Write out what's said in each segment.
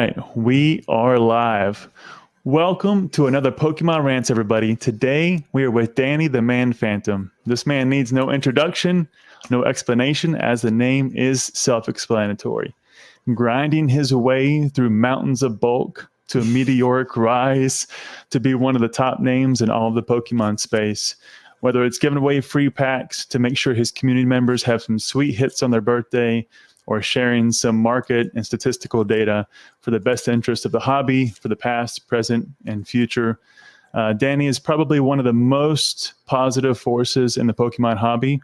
right, we are live. Welcome to another Pokemon Rants, everybody. Today, we are with Danny the Man Phantom. This man needs no introduction, no explanation, as the name is self-explanatory. Grinding his way through mountains of bulk to a meteoric rise to be one of the top names in all of the Pokemon space. Whether it's giving away free packs to make sure his community members have some sweet hits on their birthday, or sharing some market and statistical data for the best interest of the hobby for the past, present, and future. Danny is probably one of the most positive forces in the Pokemon hobby,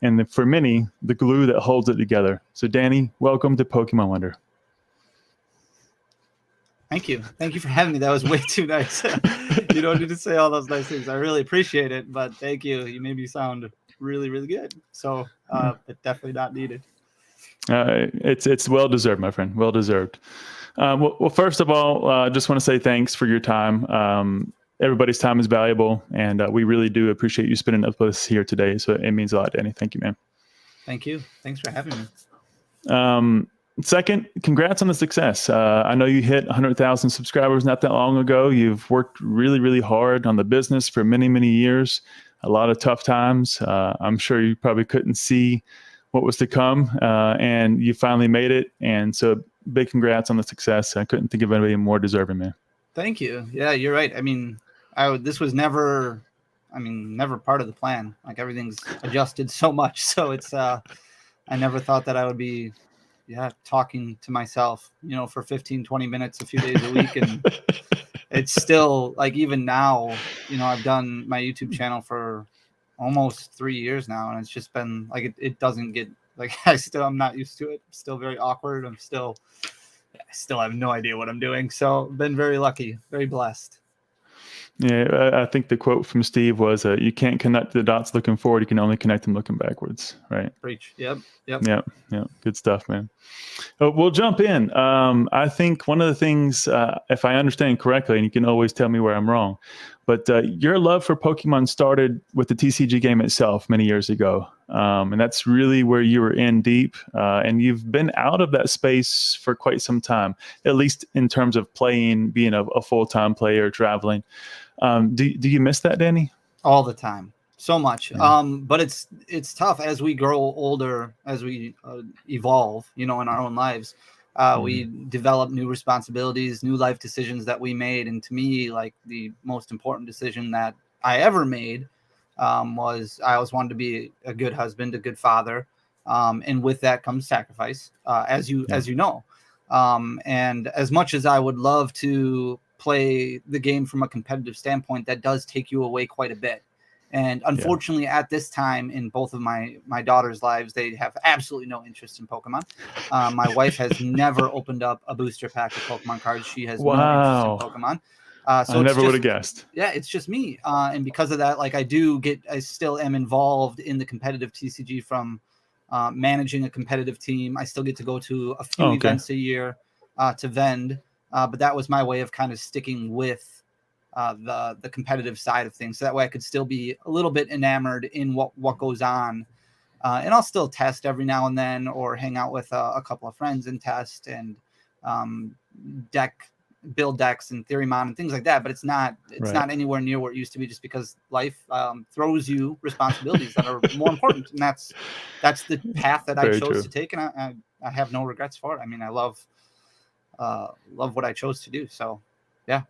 and for many, the glue that holds it together. So Danny, welcome to Pokemon Wonder. Thank you. Thank you for having me. That was way too nice. You don't need to say all those nice things. I really appreciate it, but thank you. You made me sound really, really good. So it's definitely not needed. It's well deserved, my friend. Well deserved. Well, first of all, I just want to say thanks for your time. Everybody's time is valuable, and we really do appreciate you spending up with us here today. So it means a lot, Danny. Thank you, man. Thank you. Thanks for having me. Second, congrats on the success. I know you hit 100,000 subscribers not that long ago. You've worked really, really hard on the business for many, many years. A lot of tough times. I'm sure you probably couldn't see what was to come, and you finally made it. And so big congrats on the success. I couldn't think of anybody more deserving, man. Thank you. Yeah, you're right. I mean, this was never part of the plan. Like, everything's adjusted so much. So it's, I never thought that I would be, talking to myself, for 15, 20 minutes, a few days a week. And it's still, like, even now, I've done my YouTube channel for almost 3 years now, and it's just been like it doesn't get, like, I'm not used to it. I'm still very awkward. I still have no idea what I'm doing. So been very lucky, very blessed. Yeah, I think the quote from Steve was, "You can't connect the dots looking forward. You can only connect them looking backwards." Right? Preach. Yep. Yeah. Good stuff, man. We'll jump in. I think one of the things, if I understand correctly, and you can always tell me where I'm wrong, but your love for Pokemon started with the TCG game itself many years ago, and that's really where you were in deep. And you've been out of that space for quite some time, at least in terms of playing, being a full-time player, traveling. Do you miss that, Danny? All the time, so much. Yeah. But it's tough as we grow older, as we evolve, in our own lives. We develop new responsibilities, new life decisions that we made. And to me, like, the most important decision that I ever made was I always wanted to be a good husband, a good father. And with that comes sacrifice, as you know. And as much as I would love to play the game from a competitive standpoint, that does take you away quite a bit. And unfortunately, at this time in both of my daughters' lives, they have absolutely no interest in Pokemon. My wife has never opened up a booster pack of Pokemon cards. She has no interest in Pokemon. So I never would have guessed. Yeah, it's just me. And because of that, like, I still am involved in the competitive TCG from managing a competitive team. I still get to go to a few events a year to vend. But that was my way of kind of sticking with the competitive side of things. So that way I could still be a little bit enamored in what goes on. And I'll still test every now and then, or hang out with a couple of friends and test and build decks and Theorymon and things like that. But it's not anywhere near where it used to be, just because life throws you responsibilities that are more important. And that's the path that I chose to take. And I have no regrets for it. I mean, I love what I chose to do. So, yeah.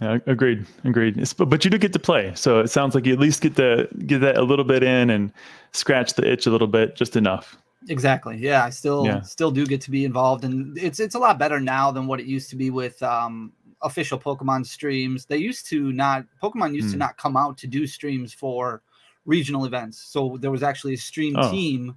Agreed. But you do get to play, so it sounds like you at least get that a little bit in and scratch the itch a little bit, just enough. Exactly. Yeah, I still do get to be involved, and it's a lot better now than what it used to be with official Pokemon streams. Pokemon used to not come out to do streams for regional events. So there was actually a stream team,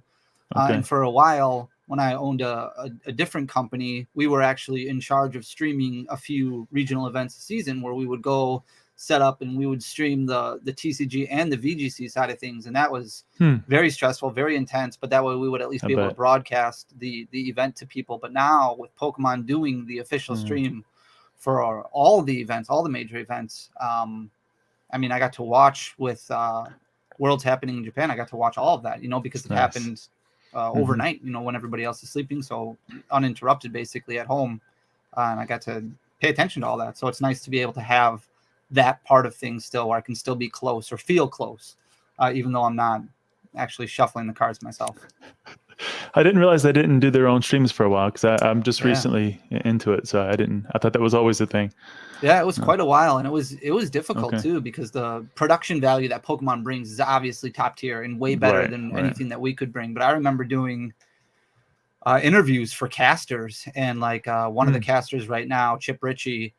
and for a while, when I owned a different company, we were actually in charge of streaming a few regional events a season, where we would go set up and we would stream the TCG and the VGC side of things. And that was very stressful, very intense, but that way we would at least be able to broadcast the event to people. But now with Pokemon doing the official stream for all the events, all the major events, I mean, I got to watch with Worlds happening in Japan. I got to watch all of that, because it happened overnight, when everybody else is sleeping. So uninterrupted, basically, at home. and I got to pay attention to all that. So it's nice to be able to have that part of things still, where I can still be close or feel close, even though I'm not actually shuffling the cards myself. I didn't realize they didn't do their own streams for a while, because I'm just recently into it. So I thought that was always the thing. Yeah, it was quite a while, and it was difficult too, because the production value that Pokemon brings is obviously top tier and way better than anything that we could bring. But I remember doing interviews for casters, and like one of the casters right now, Chip Ritchie,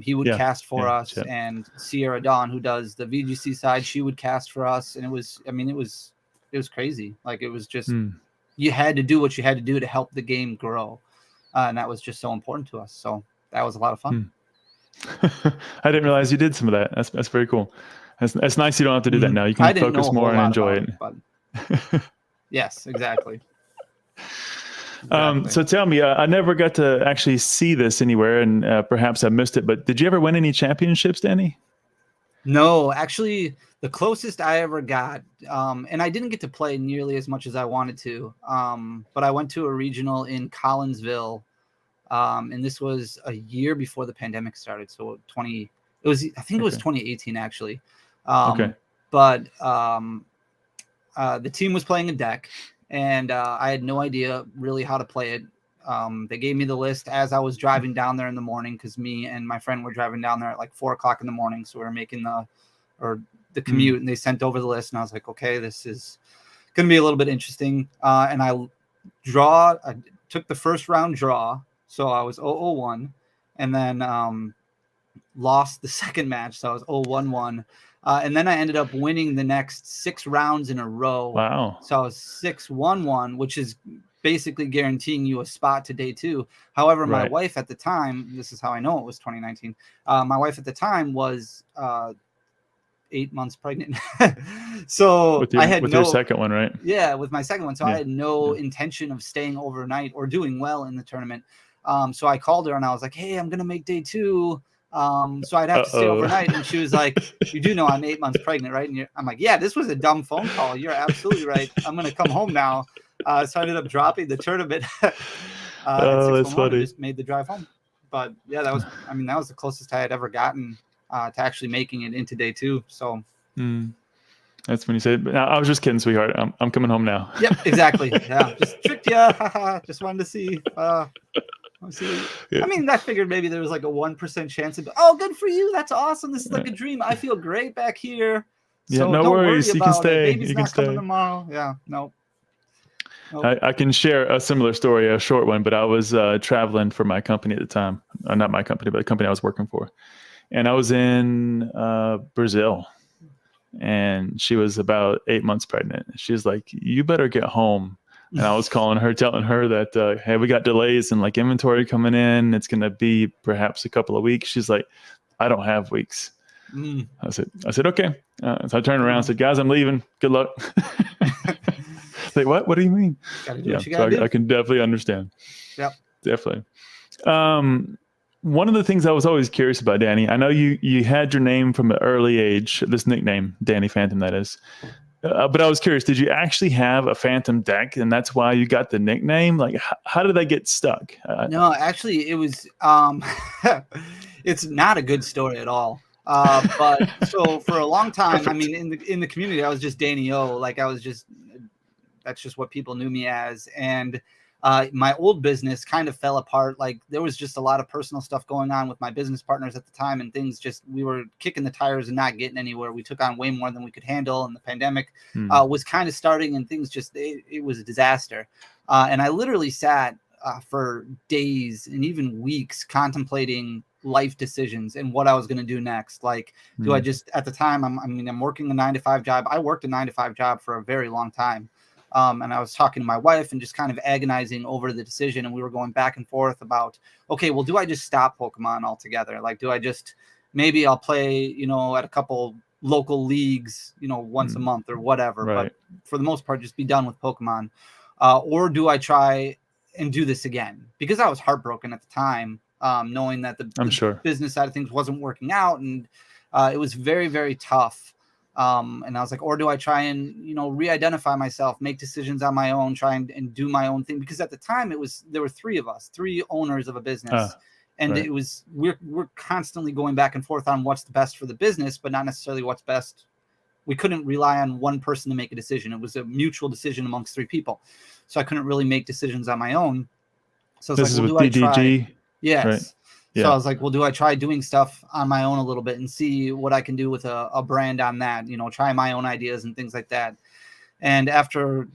he would cast for us, Chip. And Sierra Dawn, who does the VGC side, she would cast for us, and it was crazy. Like, it was just you had to do what you had to do to help the game grow, and that was just so important to us. So that was a lot of fun. I didn't realize you did some of that. That's very cool. That's nice. You don't have to do that now. You can focus more and enjoy it. But yes, exactly. So tell me, I never got to actually see this anywhere, and perhaps I missed it, but did you ever win any championships, Danny? No, actually, the closest I ever got, and I didn't get to play nearly as much as I wanted to, but I went to a regional in Collinsville, and this was a year before the pandemic started. So I think it was 2018 actually. But the team was playing a deck, and I had no idea really how to play it. They gave me the list as I was driving down there in the morning, because me and my friend were driving down there at like 4 o'clock in the morning. So we were making the commute, and they sent over the list, and I was like, okay, this is going to be a little bit interesting. And I took the first round draw. So I was 0-1, and then lost the second match. So I was 0-1-1. And then I ended up winning the next 6 rounds in a row. Wow. So I was 6-1-1, which is basically guaranteeing you a spot to day 2. However, my wife at the time, this is how I know it was 2019. My wife at the time was 8 months pregnant. So with your second one, right? Yeah, with my second one. So I had no intention of staying overnight or doing well in the tournament. So I called her and I was like, hey, I'm going to make day 2. So I'd have to stay overnight. And she was like, you do know I'm 8 months pregnant, right? And I'm like, yeah, this was a dumb phone call. You're absolutely right. I'm going to come home now. So I ended up dropping the tournament. That's funny. Just made the drive home. But yeah, that was the closest I had ever gotten to actually making it into day 2. So that's when you said, I was just kidding, sweetheart. I'm coming home now. Yep, exactly. Yeah, just tricked you. Just wanted to see. I mean, I figured maybe there was like a 1% chance of, oh, good for you. That's awesome. This is like a dream. I feel great back here. So no worries. You can stay. Baby's you not can coming stay. Tomorrow. Yeah, no. I can share a similar story, a short one, but I was traveling for my company at the time. Not my company, but the company I was working for. And I was in Brazil, and she was about 8 months pregnant. She was like, you better get home. And I was calling her, telling her that, hey, we got delays and like inventory coming in. It's going to be perhaps a couple of weeks. She's like, I don't have weeks. I said, okay. So I turned around and said, guys, I'm leaving. Good luck. Like, what? What do you mean? I can definitely understand. Yep. Definitely. One of the things I was always curious about, Danny, I know you had your name from an early age, this nickname, Danny Phantump, that is. But I was curious, did you actually have a Phantump deck, and that's why you got the nickname? Like, how did that get stuck? No, actually, it was. It's not a good story at all. But so for a long time, I mean, in the community, I was just Danny O. Like, that's just what people knew me as, and my old business kind of fell apart. Like, there was just a lot of personal stuff going on with my business partners at the time, and we were kicking the tires and not getting anywhere. We took on way more than we could handle, and the pandemic was kind of starting, and things it was a disaster. And I literally sat for days and even weeks contemplating life decisions and what I was going to do next. Like, do I just, at the time, I'm working a 9-to-5 job. I worked a 9-to-5 job for a very long time. And I was talking to my wife and just kind of agonizing over the decision. And we were going back and forth about, okay, well, do I just stop Pokemon altogether? Like, do I just, maybe I'll play, at a couple local leagues, once a month or whatever. Right. But for the most part, just be done with Pokemon. Or do I try and do this again? Because I was heartbroken at the time, knowing that the business side of things wasn't working out. And it was very, very tough. And I was like, or do I try and, re-identify myself, make decisions on my own, try and do my own thing? Because at the time there were 3 of us, 3 owners of a business. And it was, we're constantly going back and forth on what's the best for the business, but not necessarily what's best. We couldn't rely on one person to make a decision. It was a mutual decision amongst 3 people. So I couldn't really make decisions on my own. So I was this like, is well, with do I DDG, try? Yes. Right? Yeah. So I was like, well, do I try doing stuff on my own a little bit and see what I can do with a brand on that, you know, try my own ideas and things like that. And after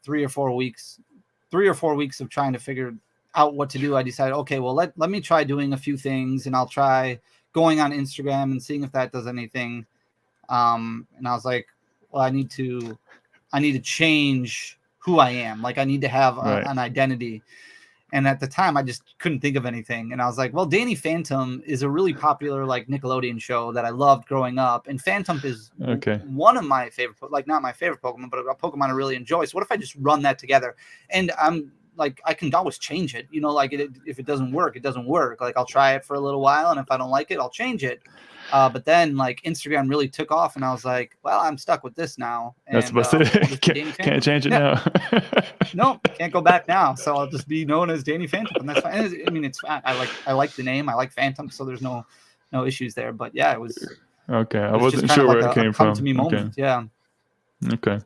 3 or 4 weeks of trying to figure out what to do, I decided, okay, well, let me try doing a few things, and I'll try going on Instagram and seeing if that does anything. And I was like, well, I need to change who I am. Like, I need to have an identity. And at the time, I just couldn't think of anything. And I was like, well, Danny Phantump is a really popular, like, Nickelodeon show that I loved growing up. And Phantump is one of my favorite, like, not my favorite Pokemon, but a Pokemon I really enjoy. So what if I just run that together? And I'm like, I can always change it. You know, like, if it doesn't work, it doesn't work. Like, I'll try it for a little while. And if I don't like it, I'll change it. But then, like, Instagram really took off, and I was like, well, I'm stuck with this now. And that's supposed to can't change it now. No, can't go back now. So I'll just be known as Danny Phantump, and that's fine. I mean, it's fine. I like the name. I like Phantump, so there's no issues there. But yeah, it was okay. I wasn't sure where it came from. To me moment. Yeah. Okay.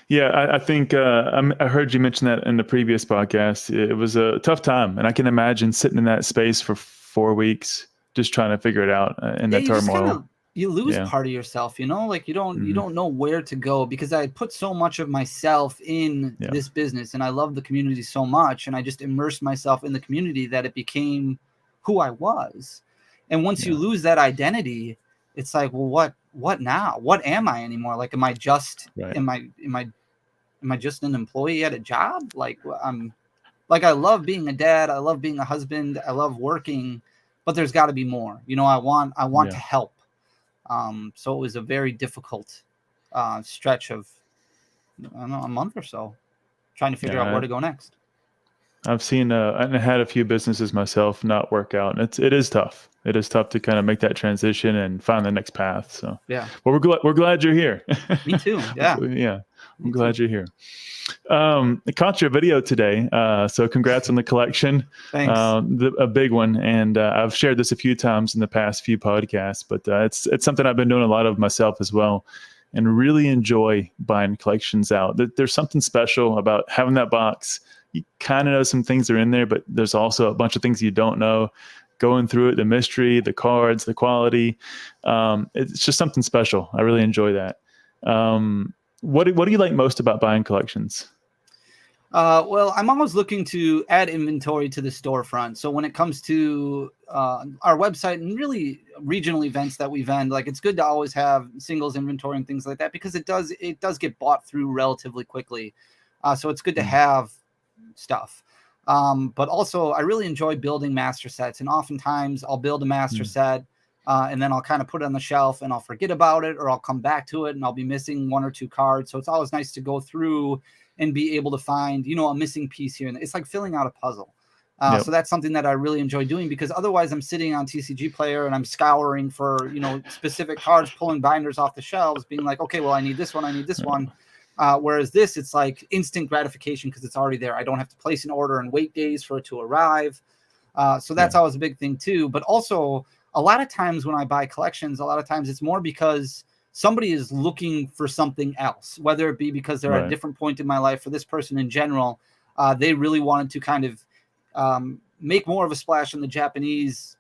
Yeah, I think I heard you mention that in the previous podcast. It was a tough time, and I can imagine sitting in that space for 4 weeks, just trying to figure it out in that turmoil. You lose part of yourself, you know, like you don't know where to go, because I had put so much of myself in this business, and I love the community so much, and I just immersed myself in the community that it became who I was. And once you lose that identity, it's like, well, what now? What am I anymore? Like, am I just am I just an employee at a job? Like, I love being a dad, I love being a husband, I love working, but there's got to be more. You know, I want to help. So it was a very difficult stretch of, I don't know, a month or so, trying to figure out where to go next. I've seen and I had a few businesses myself not work out, and it is tough. It is tough to kind of make that transition and find the next path. So yeah, well, we're glad you're here. Me too. Yeah, yeah, I'm glad you're here. I caught your video today, so congrats on the collection. Thanks. A big one, and I've shared this a few times in the past few podcasts, but it's something I've been doing a lot of myself as well, and really enjoy buying collections out. There's something special about having that box. You kind of know some things are in there, but there's also a bunch of things you don't know. Going through it, the mystery, the cards, the quality, it's just something special. I really enjoy that. What do you like most about buying collections? Well, I'm always looking to add inventory to the storefront. So when it comes to our website and really regional events that we vend, like, it's good to always have singles inventory and things like that, because it does get bought through relatively quickly. So it's good to have stuff. But also, I really enjoy building master sets, and oftentimes I'll build a master set, and then I'll kind of put it on the shelf and I'll forget about it, or I'll come back to it and I'll be missing 1 or 2 cards. So it's always nice to go through and be able to find, you know, a missing piece here. And it's like filling out a puzzle. So that's something that I really enjoy doing, because otherwise I'm sitting on TCG Player and I'm scouring for, you know, specific cards, pulling binders off the shelves, being like, okay, well, I need this one, I need this one. Whereas this, it's like instant gratification because it's already there. I don't have to place an order and wait days for it to arrive. So that's always a big thing too. But also, a lot of times when I buy collections, a lot of times it's more because somebody is looking for something else, whether it be because they're at a different point in my life. For this person in general, they really wanted to kind of make more of a splash in the Japanese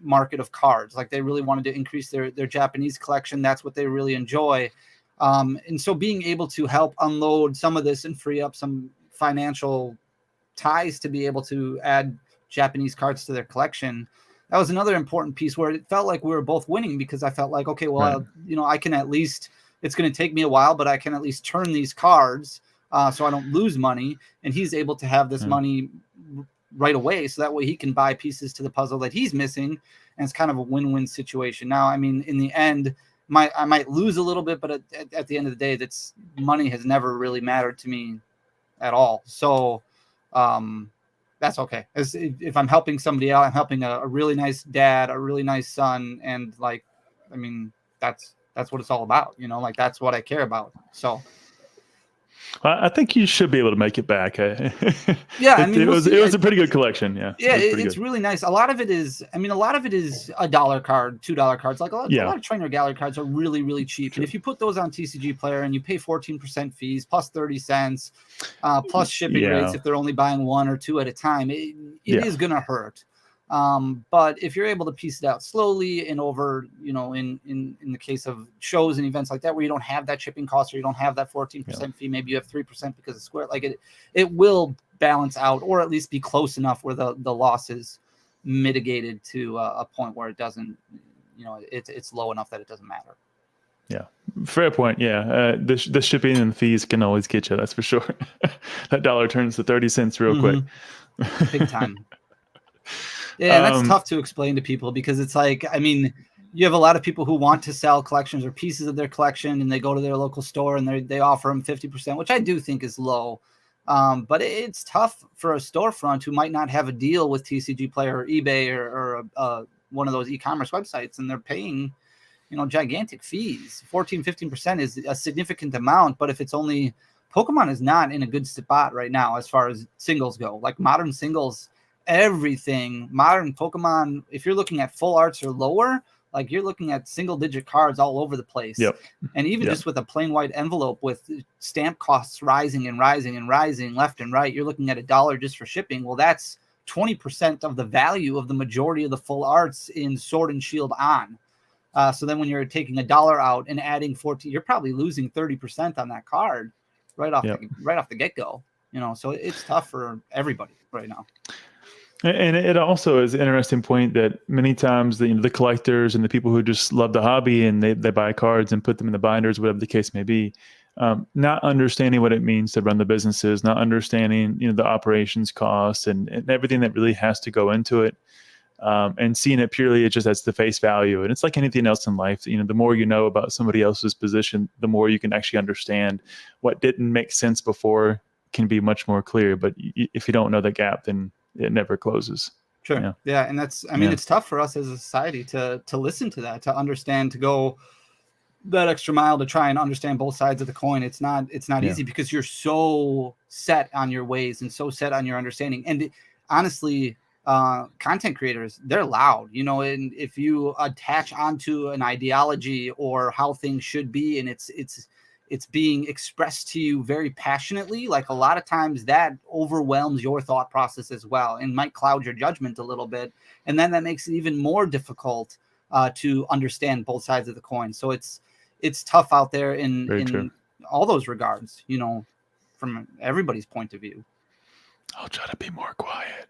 market of cards. Like, they really wanted to increase their Japanese collection. That's what they really enjoy. And so being able to help unload some of this and free up some financial ties to be able to add Japanese cards to their collection, that was another important piece where it felt like we were both winning, because I felt like, okay, well, you know, I can at least, it's going to take me a while, but I can at least turn these cards so I don't lose money. And he's able to have this money right away, so that way he can buy pieces to the puzzle that he's missing. And it's kind of a win-win situation. Now, I mean, in the end, I might lose a little bit, but at the end of the day, that's money has never really mattered to me at all. So that's okay. If I'm helping somebody out, I'm helping a really nice dad, a really nice son, and, like, I mean, that's what it's all about, you know, like, that's what I care about. So I think you should be able to make it back. Yeah, I mean, it was a pretty good collection. Yeah, yeah, it's really nice. A lot of it is, I mean, a lot of it is $1 card, $2 cards. Like a lot of trainer gallery cards are really, really cheap. And if you put those on TCG Player and you pay 14% fees plus 30 cents, plus shipping rates if they're only buying 1 or 2 at a time, it is going to hurt. But if you're able to piece it out slowly and over, you know, in the case of shows and events like that, where you don't have that shipping cost or you don't have that 14% fee, maybe you have 3% because of Square, like it will balance out, or at least be close enough where the loss is mitigated to a point where it doesn't, you know, it's low enough that it doesn't matter. Yeah, fair point. Yeah, the shipping and fees can always get you. That's for sure. That dollar turns to 30 cents real quick. Big time. Yeah, that's tough to explain to people because it's like, I mean, you have a lot of people who want to sell collections or pieces of their collection, and they go to their local store and they offer them 50%, which I do think is low. But it's tough for a storefront who might not have a deal with TCG Player or eBay or one of those e-commerce websites, and they're paying, you know, gigantic fees. 14-15% is a significant amount, but if it's only, Pokemon is not in a good spot right now as far as singles go. Like modern singles, everything modern Pokemon, if you're looking at full arts or lower, like you're looking at single digit cards all over the place. And even just with a plain white envelope with stamp costs rising and rising and rising left and right, you're looking at $1 just for shipping. Well, that's 20% of the value of the majority of the full arts in Sword and Shield on. So then when you're taking $1 out and adding 14, you're probably losing 30% on that card right off the get-go. You know, so it's tough for everybody right now. And it also is an interesting point that many times the collectors and the people who just love the hobby and they buy cards and put them in the binders, whatever the case may be, not understanding what it means to run the businesses, not understanding, you know, the operations costs and everything that really has to go into it, and seeing it purely just as the face value. And it's like anything else in life. You know, the more you know about somebody else's position, the more you can actually understand what didn't make sense before can be much more clear. But if you don't know the gap, then it never closes. Sure. Yeah. And that's, I mean, it's tough for us as a society to listen to that, to understand, to go that extra mile to try and understand both sides of the coin. It's not easy because you're so set on your ways and so set on your understanding. And honestly, content creators, they're loud, you know, and if you attach onto an ideology or how things should be, and it's being expressed to you very passionately, like a lot of times that overwhelms your thought process as well and might cloud your judgment a little bit. And then that makes it even more difficult to understand both sides of the coin. So it's tough out there in all those regards, you know, from everybody's point of view. I'll try to be more quiet.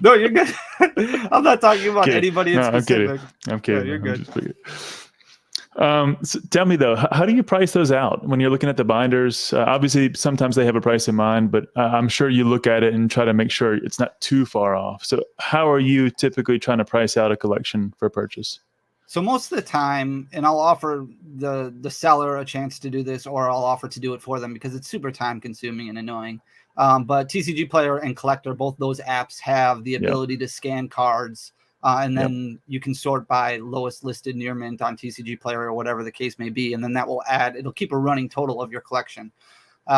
No, you're good. I'm not talking about anybody in specific. I'm kidding. No, you're good. So tell me though, how do you price those out when you're looking at the binders? Obviously, sometimes they have a price in mind, but I'm sure you look at it and try to make sure it's not too far off. So how are you typically trying to price out a collection for purchase? So most of the time, and I'll offer the seller a chance to do this, or I'll offer to do it for them because it's super time consuming and annoying. But TCG Player and Collector, both those apps have the ability to scan cards. And then you can sort by lowest listed near mint on TCG Player or whatever the case may be. And then that will it'll keep a running total of your collection.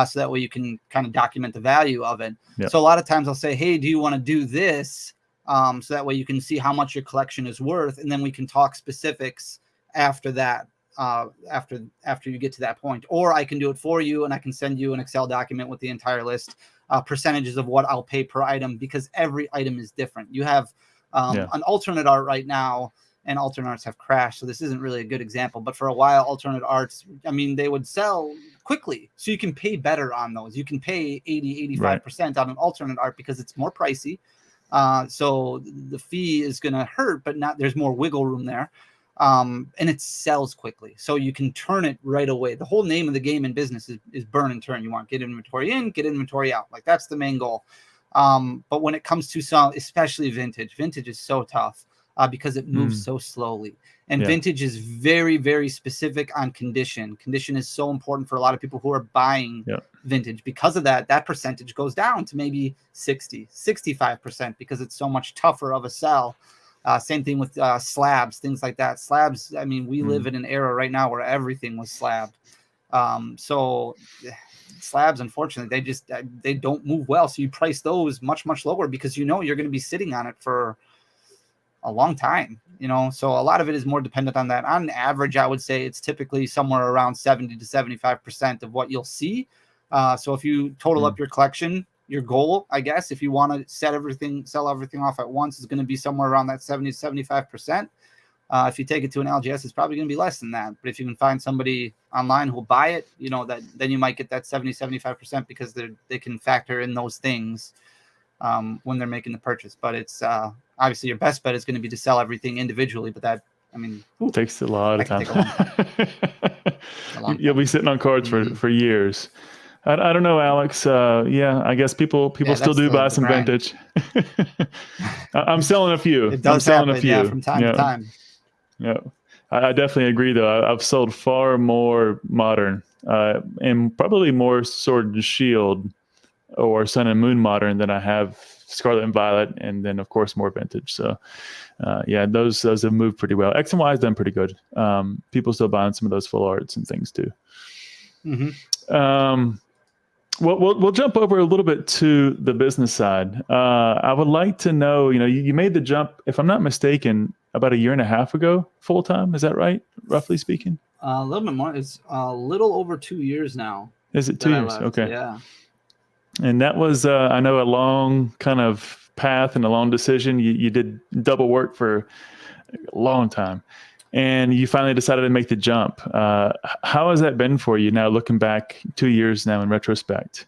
So that way you can kind of document the value of it. So a lot of times I'll say, hey, do you want to do this? So that way you can see how much your collection is worth. And then we can talk specifics after that, after you get to that point. Or I can do it for you and I can send you an Excel document with the entire list, percentages of what I'll pay per item, because every item is different. You have an alternate art right now, and alternate arts have crashed, so this isn't really a good example, but for a while alternate arts, I mean, they would sell quickly, so you can pay better on those. You can pay 80-85% on an alternate art because it's more pricey, so the fee is going to hurt, but there's more wiggle room there, and it sells quickly, so you can turn it right away. The whole name of the game in business is burn and turn. You want get inventory in, get inventory out. Like, that's the main goal. But when it comes to some, especially vintage is so tough because it moves so slowly. And vintage is very, very specific on condition. Condition is so important for a lot of people who are buying vintage. Because of that, that percentage goes down to maybe 60-65% because it's so much tougher of a sell. Same thing with slabs, things like that. Slabs, I mean, we live in an era right now where everything was slabbed. So slabs, unfortunately, they don't move well. So you price those much, much lower because you know you're going to be sitting on it for a long time, so a lot of it is more dependent on that. On average, I would say it's typically somewhere around 70 to 75% of what you'll see. So if you total up your collection, your goal, I guess, if you want to sell everything off at once, is going to be somewhere around that 70 to 75%. If you take it to an LGS, it's probably going to be less than that. But if you can find somebody online who will buy it, then you might get that 70, 75% because they can factor in those things when they're making the purchase. But it's obviously your best bet is going to be to sell everything individually. But that, takes a lot of time. You'll be sitting on cards for years. I don't know, Alex. I guess people still do buy some vintage. I'm selling a few. It does happen, from time to time. Yeah, I definitely agree, though. I've sold far more modern and probably more Sword and Shield or Sun and Moon modern than I have Scarlet and Violet, and then of course more vintage. So those have moved pretty well. X and Y has done pretty good. People still buying some of those full arts and things too. We'll jump over a little bit to the business side. I would like to know, you made the jump, if I'm not mistaken, about a year and a half ago, full time. Is that right, roughly speaking? A little bit more. It's a little over 2 years now. Is it 2 years? Okay. Yeah. And that was, I know, a long kind of path and a long decision. You did double work for a long time, and you finally decided to make the jump. How has that been for you now, looking back 2 years now in retrospect?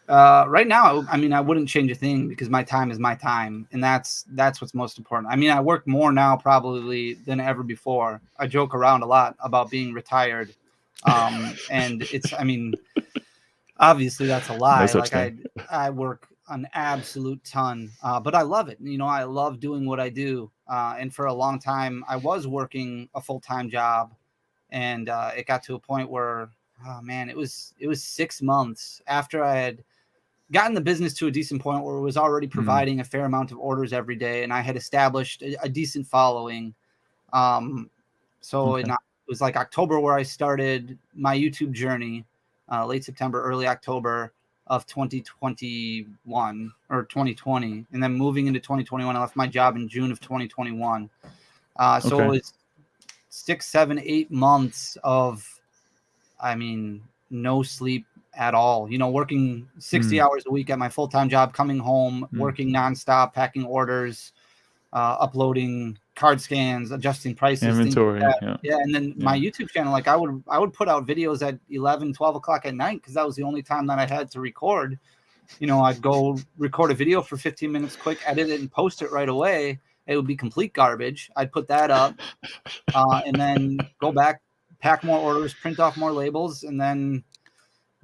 Right now, I wouldn't change a thing because my time is my time, and that's what's most important. I work more now probably than ever before. I joke around a lot about being retired, and it's, obviously that's a lie. I work an absolute ton, but I love it. I love doing what I do. And for a long time, I was working a full-time job, and it got to a point where, it was 6 months after I had gotten the business to a decent point where it was already providing a fair amount of orders every day, and I had established a decent following. It was like October where I started my YouTube journey, late September, early October of 2021 or 2020. And then moving into 2021, I left my job in June of 2021. So it was 6, 7, 8 months of, no sleep at all, working 60 hours a week at my full-time job, coming home, working nonstop, packing orders, uploading card scans, adjusting prices, inventory. And then my YouTube channel, I would put out videos at 11, 12 o'clock at night because that was the only time that I had to record. I'd go record a video for 15 minutes quick, edit it and post it right away. It would be complete garbage. I'd put that up and then go back, pack more orders, print off more labels, and then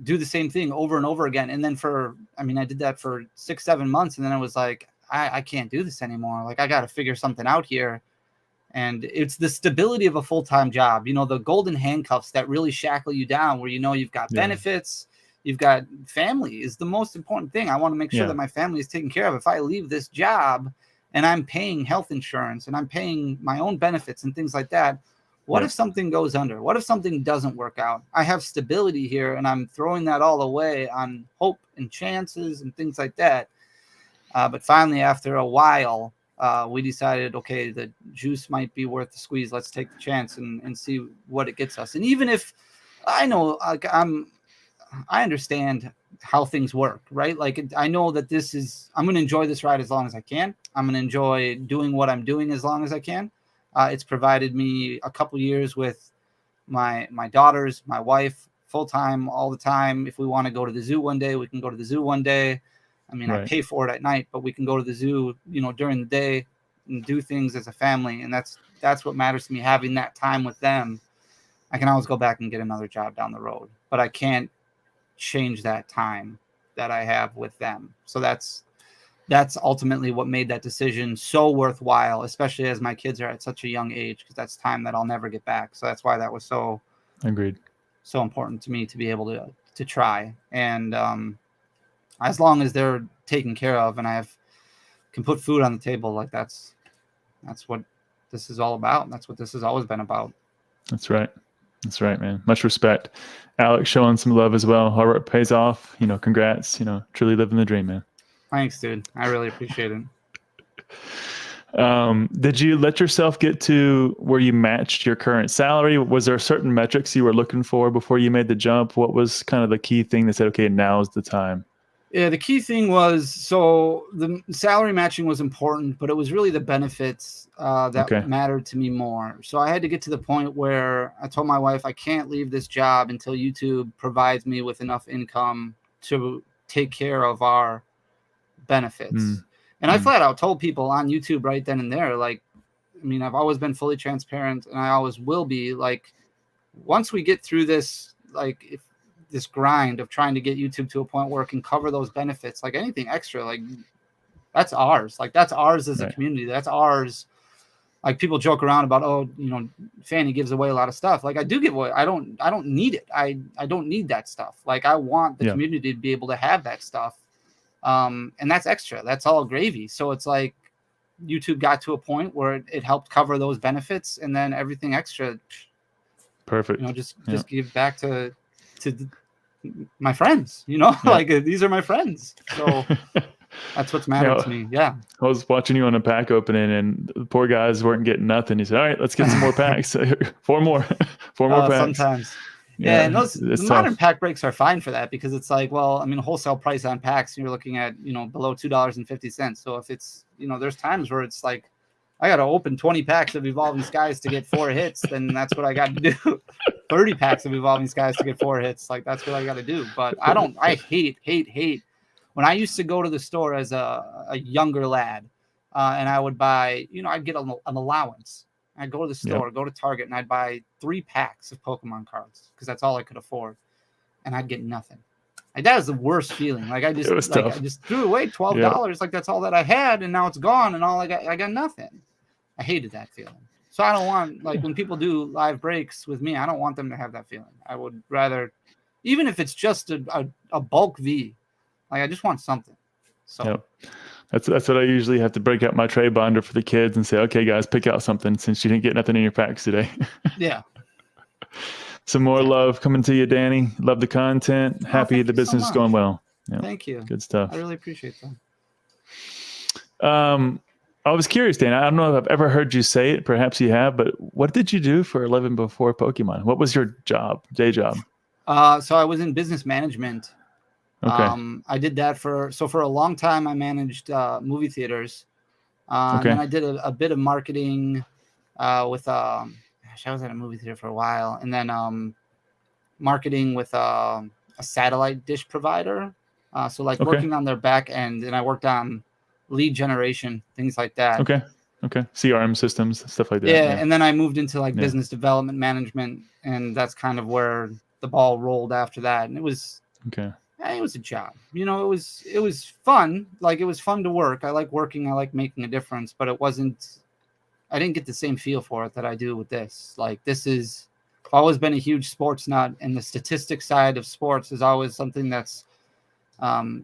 do the same thing over and over again. And then I did that for 6, 7 months. And then I was like, I can't do this anymore. I got to figure something out here. And it's the stability of a full-time job, the golden handcuffs that really shackle you down where, you've got benefits, you've got family is the most important thing. I want to make sure that my family is taken care of. If I leave this job and I'm paying health insurance and I'm paying my own benefits and things like that, what if something goes under? What if something doesn't work out? I have stability here, and I'm throwing that all away on hope and chances and things like that. But finally, after a while, we decided, okay, the juice might be worth the squeeze. Let's take the chance and see what it gets us. And even if I know, I understand how things work, right? I know that I'm going to enjoy this ride as long as I can. I'm going to enjoy doing what I'm doing as long as I can. It's provided me a couple years with my daughters, my wife, full-time, all the time. If we want to go to the zoo one day, we can go to the zoo one day. I pay for it at night, but we can go to the zoo, during the day and do things as a family. And that's what matters to me, having that time with them. I can always go back and get another job down the road, but I can't change that time that I have with them. So that's ultimately what made that decision so worthwhile, especially as my kids are at such a young age, because that's time that I'll never get back. So that's why that was so important to me to be able to try. And as long as they're taken care of and can put food on the table, that's what this is all about. That's what this has always been about. That's right. That's right, man. Much respect. Alex showing some love as well. Hard work pays off. Congrats. Truly living the dream, man. Thanks, dude. I really appreciate it. Did you let yourself get to where you matched your current salary? Was there certain metrics you were looking for before you made the jump? What was kind of the key thing that said, okay, now is the time? Yeah, the key thing was, so the salary matching was important, but it was really the benefits that mattered to me more. So I had to get to the point where I told my wife, I can't leave this job until YouTube provides me with enough income to take care of our benefits. And I flat out told people on YouTube right then and there, like, I mean, I've always been fully transparent, and I always will be. Like, once we get through this, like, if this grind of trying to get YouTube to a point where it can cover those benefits, like anything extra, like that's ours. Like that's ours as a community. That's ours. Like people joke around about, oh, Fanny gives away a lot of stuff. Like I do give away. I don't need it. I don't need that stuff. Like I want the community to be able to have that stuff. And that's extra. That's all gravy. So it's like YouTube got to a point where it helped cover those benefits, and then everything extra. Perfect. Just give back to my friends, like these are my friends. So that's what's mattered to me. Yeah. I was watching you on a pack opening, and the poor guys weren't getting nothing. He said, all right, let's get some more packs. four more packs. Sometimes. Yeah, and the modern pack breaks are fine for that, because it's like, well, I mean, wholesale price on packs, you're looking at, below $2.50. So if it's, there's times where it's like, I got to open 20 packs of Evolving Skies to get 4 hits, then that's what I got to do. 30 packs of Evolving Skies to get 4 hits. Like, that's what I got to do. But I hate. When I used to go to the store as a younger lad, and I would buy, I'd get an allowance. I'd go to the store, go to Target, and I'd buy 3 packs of Pokemon cards, because that's all I could afford. And I'd get nothing. Like, that was the worst feeling. Like I just threw away $12. Like that's all that I had, and now it's gone, and I got nothing. I hated that feeling. So I don't want, like, when people do live breaks with me, I don't want them to have that feeling. I would rather, even if it's just a bulk V, like I just want something. So that's what I usually have to break out my trade binder for the kids and say, okay, guys, pick out something since you didn't get nothing in your packs today. Yeah. Some more love coming to you, Danny. Love the content. Happy the business is going well. Yeah. Thank you. Good stuff. I really appreciate that. I was curious, Dan. I don't know if I've ever heard you say it. Perhaps you have, but what did you do for a living before Pokemon? What was your day job? So I was in business management. Okay. I did that for a long time. I managed movie theaters. And then I did a bit of marketing with I was at a movie theater for a while, and then marketing with a satellite dish provider. So working on their back end, and I worked on lead generation, things like that. Okay. CRM systems, stuff like that. Yeah. And then I moved into business development management, and that's kind of where the ball rolled after that. And it was it was a job. It was fun. Like, it was fun to work. I like working. I like making a difference, but I didn't get the same feel for it that I do with this. Like, I've always been a huge sports nut, and the statistics side of sports is always something that's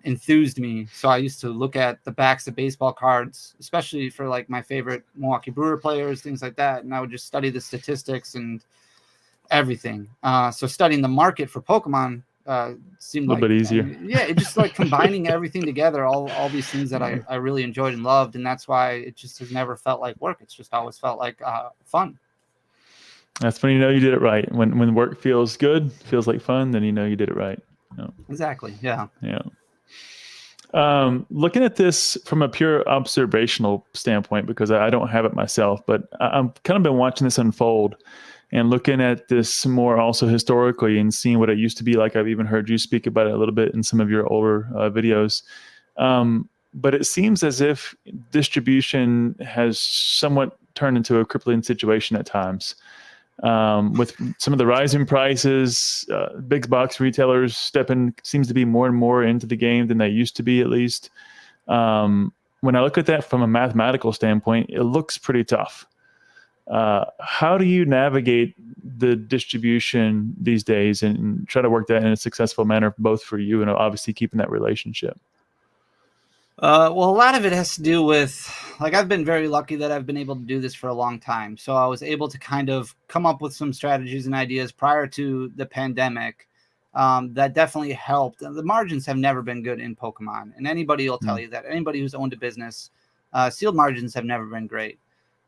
enthused me. So I used to look at the backs of baseball cards, especially for like my favorite Milwaukee Brewer players, things like that. And I would just study the statistics and everything. So studying the market for Pokemon seemed a little bit easier. It just like combining everything together, all these things that I really enjoyed and loved. And that's why it just has never felt like work. It's just always felt like fun. That's when you did it right. When work feels good, feels like fun, then you did it right. Exactly. Yeah. Looking at this from a pure observational standpoint, because I don't have it myself, but I've kind of been watching this unfold and looking at this more also historically and seeing what it used to be like. I've even heard you speak about it a little bit in some of your older videos. But it seems as if distribution has somewhat turned into a crippling situation at times. With some of the rising prices, big box retailers seems to be more and more into the game than they used to be, at least. When I look at that from a mathematical standpoint, it looks pretty tough. How do you navigate the distribution these days and try to work that in a successful manner, both for you and obviously keeping that relationship? Well, a lot of it has to do with like I've been very lucky that I've been able to do this for a long time. So I was able to kind of come up with some strategies and ideas prior to the pandemic that definitely helped. The margins have never been good in Pokemon, and anybody will tell you that. Anybody who's owned a business, sealed margins have never been great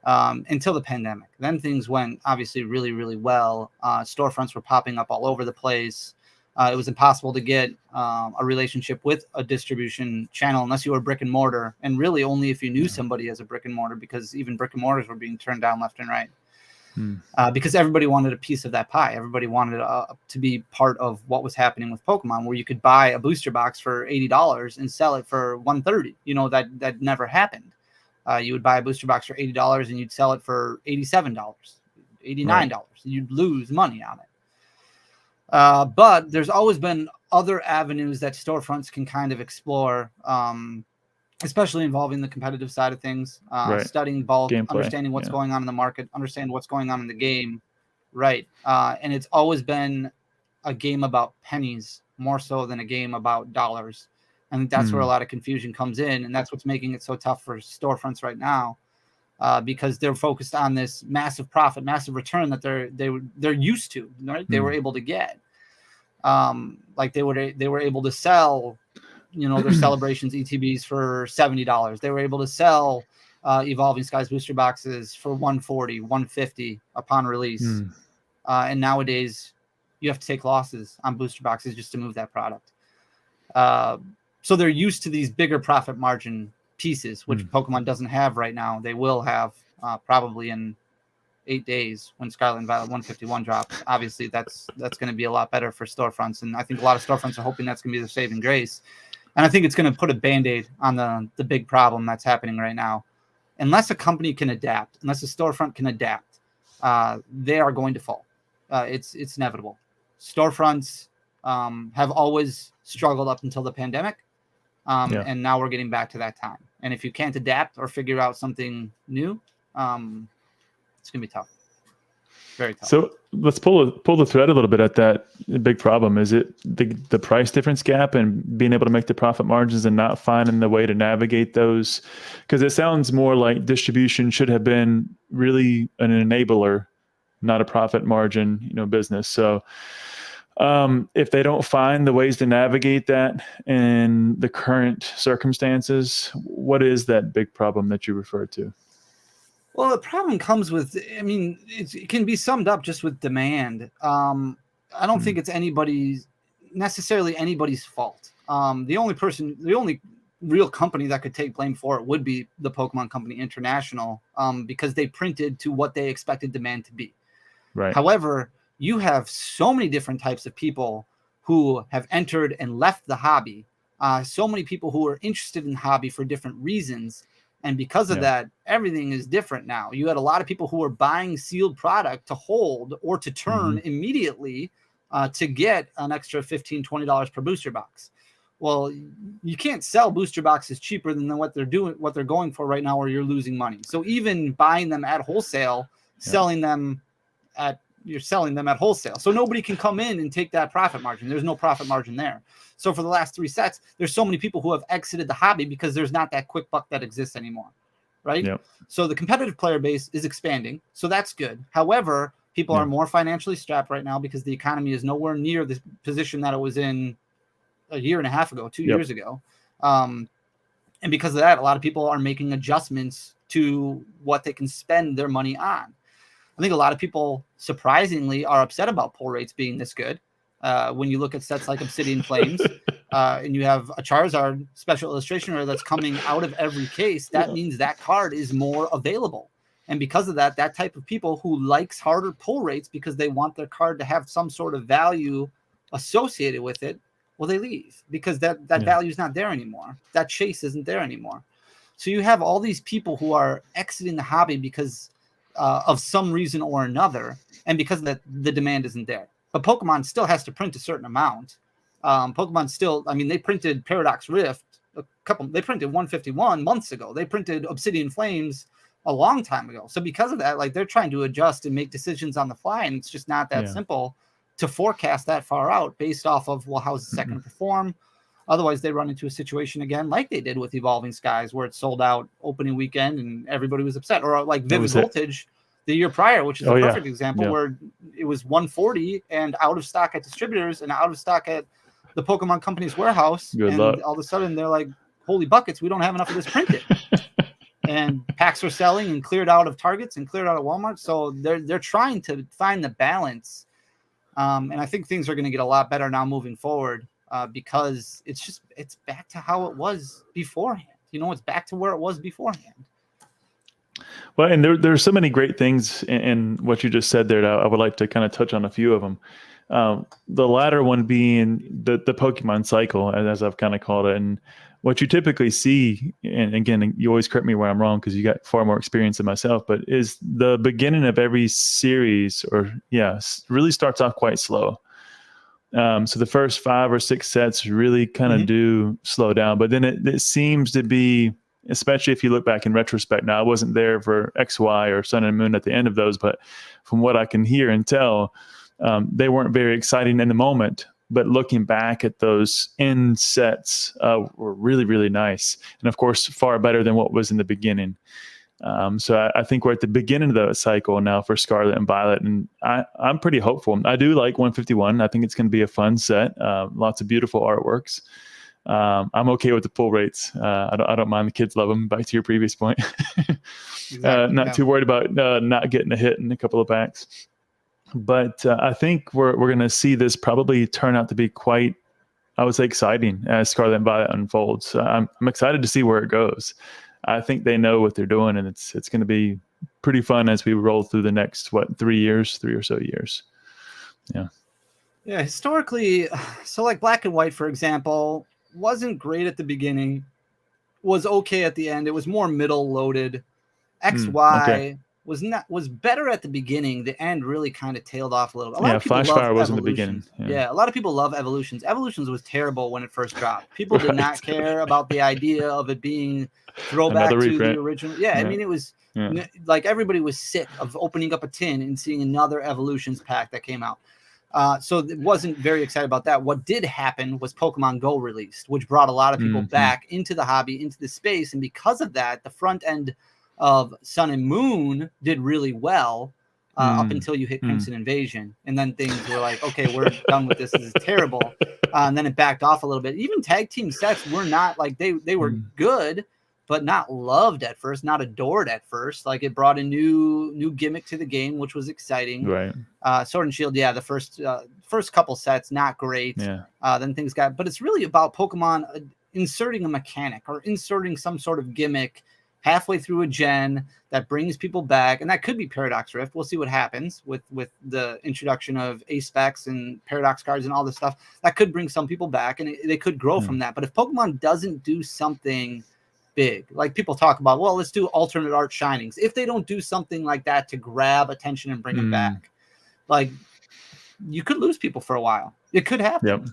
until the pandemic. Then things went obviously really, really well. Storefronts were popping up all over the place. It was impossible to get a relationship with a distribution channel unless you were brick and mortar, and really only if you knew somebody as a brick and mortar, because even brick and mortars were being turned down left and right. Because everybody wanted a piece of that pie. Everybody wanted to be part of what was happening with Pokemon, where you could buy a booster box for $80 and sell it for $130. You know, that never happened. You would buy a booster box for $80 and you'd sell it for $87, $89. Right. You'd lose money on it. But there's always been other avenues that storefronts can kind of explore, especially involving the competitive side of things, studying bulk, gameplay, understanding what's going on in the market, understand what's going on in the game. Right. And it's always been a game about pennies more so than a game about dollars. I think that's where a lot of confusion comes in. And that's what's making it so tough for storefronts right now, because they're focused on this massive profit, massive return that they're used to, right? They were able to get, like they were able to sell, you know, their celebrations ETBs for $70. They were able to sell Evolving Skies booster boxes for $140, $150 upon release. And nowadays you have to take losses on booster boxes just to move that product. So they're used to these bigger profit margin pieces, which Pokemon doesn't have right now. They will have probably in 8 days when Scarlet and Violet 151 drops. Obviously, that's going to be a lot better for storefronts, and I think a lot of storefronts are hoping that's going to be the saving grace. And I think it's going to put a Band-Aid on the big problem that's happening right now. Unless a company can adapt, unless a storefront can adapt, they are going to fall. It's inevitable. Storefronts have always struggled up until the pandemic. And now we're getting back to that time. And if you can't adapt or figure out something new, it's going to be tough. Very tough. So let's pull the thread a little bit at that big problem. Is it the price difference gap and being able to make the profit margins and not finding the way to navigate those? Because it sounds more like distribution should have been really an enabler, not a profit margin, business. So if they don't find the ways to navigate that in the current circumstances, what is that big problem that you referred to? Well, the problem comes with, it can be summed up just with demand. I don't think it's necessarily anybody's fault. The only real company that could take blame for it would be the Pokemon Company International, because they printed to what they expected demand to be. Right. However, you have so many different types of people who have entered and left the hobby. So many people who are interested in the hobby for different reasons. And because of that, everything is different now. You had a lot of people who were buying sealed product to hold or to turn immediately to get an extra $15, $20 per booster box. Well, you can't sell booster boxes cheaper than what they're going for right now, or you're losing money. So even buying them at wholesale, you're selling them at wholesale. So nobody can come in and take that profit margin. There's no profit margin there. So for the last 3 sets, there's so many people who have exited the hobby because there's not that quick buck that exists anymore. Right. Yep. So the competitive player base is expanding. So that's good. However, people are more financially strapped right now because the economy is nowhere near the position that it was in a year and a half ago, 2 years ago. And because of that, a lot of people are making adjustments to what they can spend their money on. I think a lot of people, surprisingly, are upset about pull rates being this good. When you look at sets like Obsidian Flames, and you have a Charizard special illustration rare that's coming out of every case, that means that card is more available. And because of that, that type of people who likes harder pull rates because they want their card to have some sort of value associated with it, well, they leave because that value is not there anymore. That chase isn't there anymore. So you have all these people who are exiting the hobby because of some reason or another, and because the demand isn't there. But Pokemon still has to print a certain amount. Pokemon still, they printed Paradox Rift they printed 151 months ago. They printed Obsidian Flames a long time ago. So because of that, they're trying to adjust and make decisions on the fly, and it's just not that simple to forecast that far out based off of, well, how's the set going to perform? Otherwise, they run into a situation again like they did with Evolving Skies, where it sold out opening weekend and everybody was upset. Or like Vivid Voltage the year prior, which is a perfect example, where it was 140 and out of stock at distributors and out of stock at the Pokemon Company's warehouse. All of a sudden, they're like, holy buckets, we don't have enough of this printed. And packs were selling and cleared out of Targets and cleared out of Walmart. So they're trying to find the balance. And I think things are going to get a lot better now moving forward. Because it's back to how it was beforehand. It's back to where it was beforehand. Well, and there's so many great things in what you just said there. I would like to kind of touch on a few of them. The latter one being the Pokemon cycle, as I've kind of called it. And what you typically see, and again, you always correct me where I'm wrong because you got far more experience than myself, but is the beginning of every series really starts off quite slow. So the first 5 or 6 sets really kind of do slow down, but then it seems to be, especially if you look back in retrospect. Now, I wasn't there for XY or Sun and Moon at the end of those, but from what I can hear and tell, they weren't very exciting in the moment. But looking back at those end sets were really, really nice. And of course, far better than what was in the beginning. So I think we're at the beginning of the cycle now for Scarlet and Violet, and I'm pretty hopeful. I do like 151. I think it's going to be a fun set. Lots of beautiful artworks. I'm okay with the pull rates. I don't mind. The kids love them. Back to your previous point. Not too worried about not getting a hit in a couple of packs. But I think we're going to see this probably turn out to be quite, I would say, exciting as Scarlet and Violet unfolds. I'm excited to see where it goes. I think they know what they're doing, and it's going to be pretty fun as we roll through the next 3 or so years. Yeah, historically, so like Black and White, for example, wasn't great at the beginning, was okay at the end. It was more middle loaded. XY was better at the beginning. The end really kind of tailed off a little bit. A lot of people Flashfire was in the beginning. Yeah, a lot of people love Evolutions. Evolutions was terrible when it first dropped. People did not care about the idea of it being throwback to the original. I mean, it was like everybody was sick of opening up a tin and seeing another Evolutions pack that came out. So it wasn't very excited about that. What did happen was Pokemon Go released, which brought a lot of people back into the hobby, into the space. And because of that, the front end of Sun and Moon did really well up until you hit Crimson Invasion. And then things were like, okay, we're done with this. This is terrible. And then it backed off a little bit. Even tag team sets were not like they were good, but not loved at first, not adored at first. Like it brought a new gimmick to the game, which was exciting. Right. Sword and Shield, the first couple sets, not great. Then things got, but it's really about Pokemon inserting a mechanic or inserting some sort of gimmick halfway through a gen that brings people back. And that could be Paradox Rift. We'll see what happens with the introduction of A-Specs and Paradox cards and all this stuff. That could bring some people back, and they could grow from that. But if Pokemon doesn't do something big, like people talk about, well, let's do alternate art shinings. If they don't do something like that to grab attention and bring them back, like you could lose people for a while. It could happen. Yep.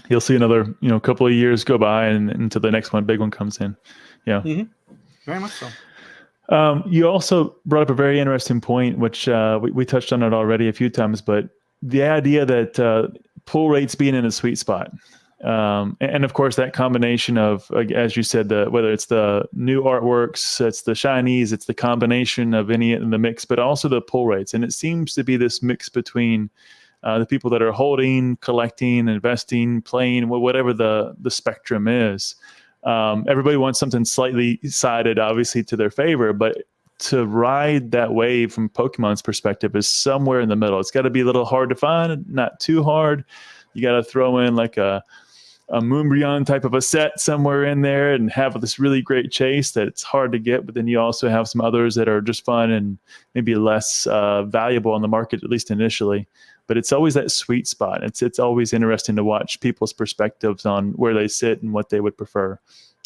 You'll see another, couple of years go by and until the next big one comes in. Yeah. Very much so. You also brought up a very interesting point, which we touched on it already a few times, but the idea that pull rates being in a sweet spot. And of course, that combination of, as you said, whether it's the new artworks, it's the shinies, it's the combination of any in the mix, but also the pull rates. And it seems to be this mix between the people that are holding, collecting, investing, playing, whatever the spectrum is. Everybody wants something slightly sided, obviously, to their favor, but to ride that wave from Pokemon's perspective is somewhere in the middle. It's got to be a little hard to find, not too hard. You got to throw in like a Moonbryon type of a set somewhere in there and have this really great chase that it's hard to get, but then you also have some others that are just fun and maybe less valuable on the market, at least initially. But it's always that sweet spot. It's always interesting to watch people's perspectives on where they sit and what they would prefer.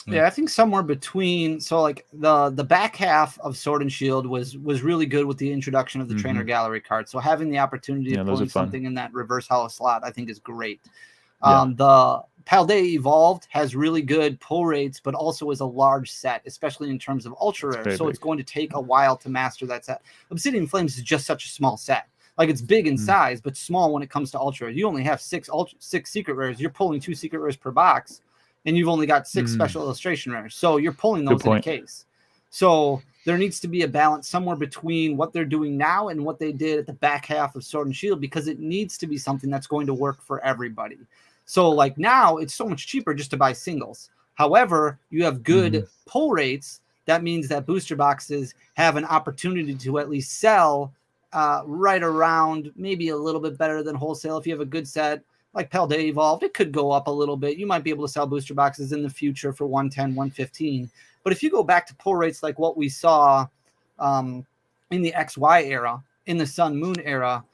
Yeah, I think somewhere between, so like the back half of Sword and Shield was really good with the introduction of the trainer gallery card. So having the opportunity to pull something in that reverse hollow slot, I think is great. The Paldea Evolved has really good pull rates, but also is a large set, especially in terms of ultra rare. So it's going to take a while to master that set. Obsidian Flames is just such a small set. Like it's big in size, but small when it comes to ultra. You only have six secret rares. You're pulling 2 secret rares per box, and you've only got 6 special illustration rares. So you're pulling those in a case. So there needs to be a balance somewhere between what they're doing now and what they did at the back half of Sword and Shield, because it needs to be something that's going to work for everybody. So like now it's so much cheaper just to buy singles. However, you have good pull rates. That means that booster boxes have an opportunity to at least sell right around, maybe a little bit better than wholesale. If you have a good set like Paldea Evolved, it could go up a little bit. You might be able to sell booster boxes in the future for 110, 115. But if you go back to pull rates like what we saw in the XY era, in the Sun Moon era,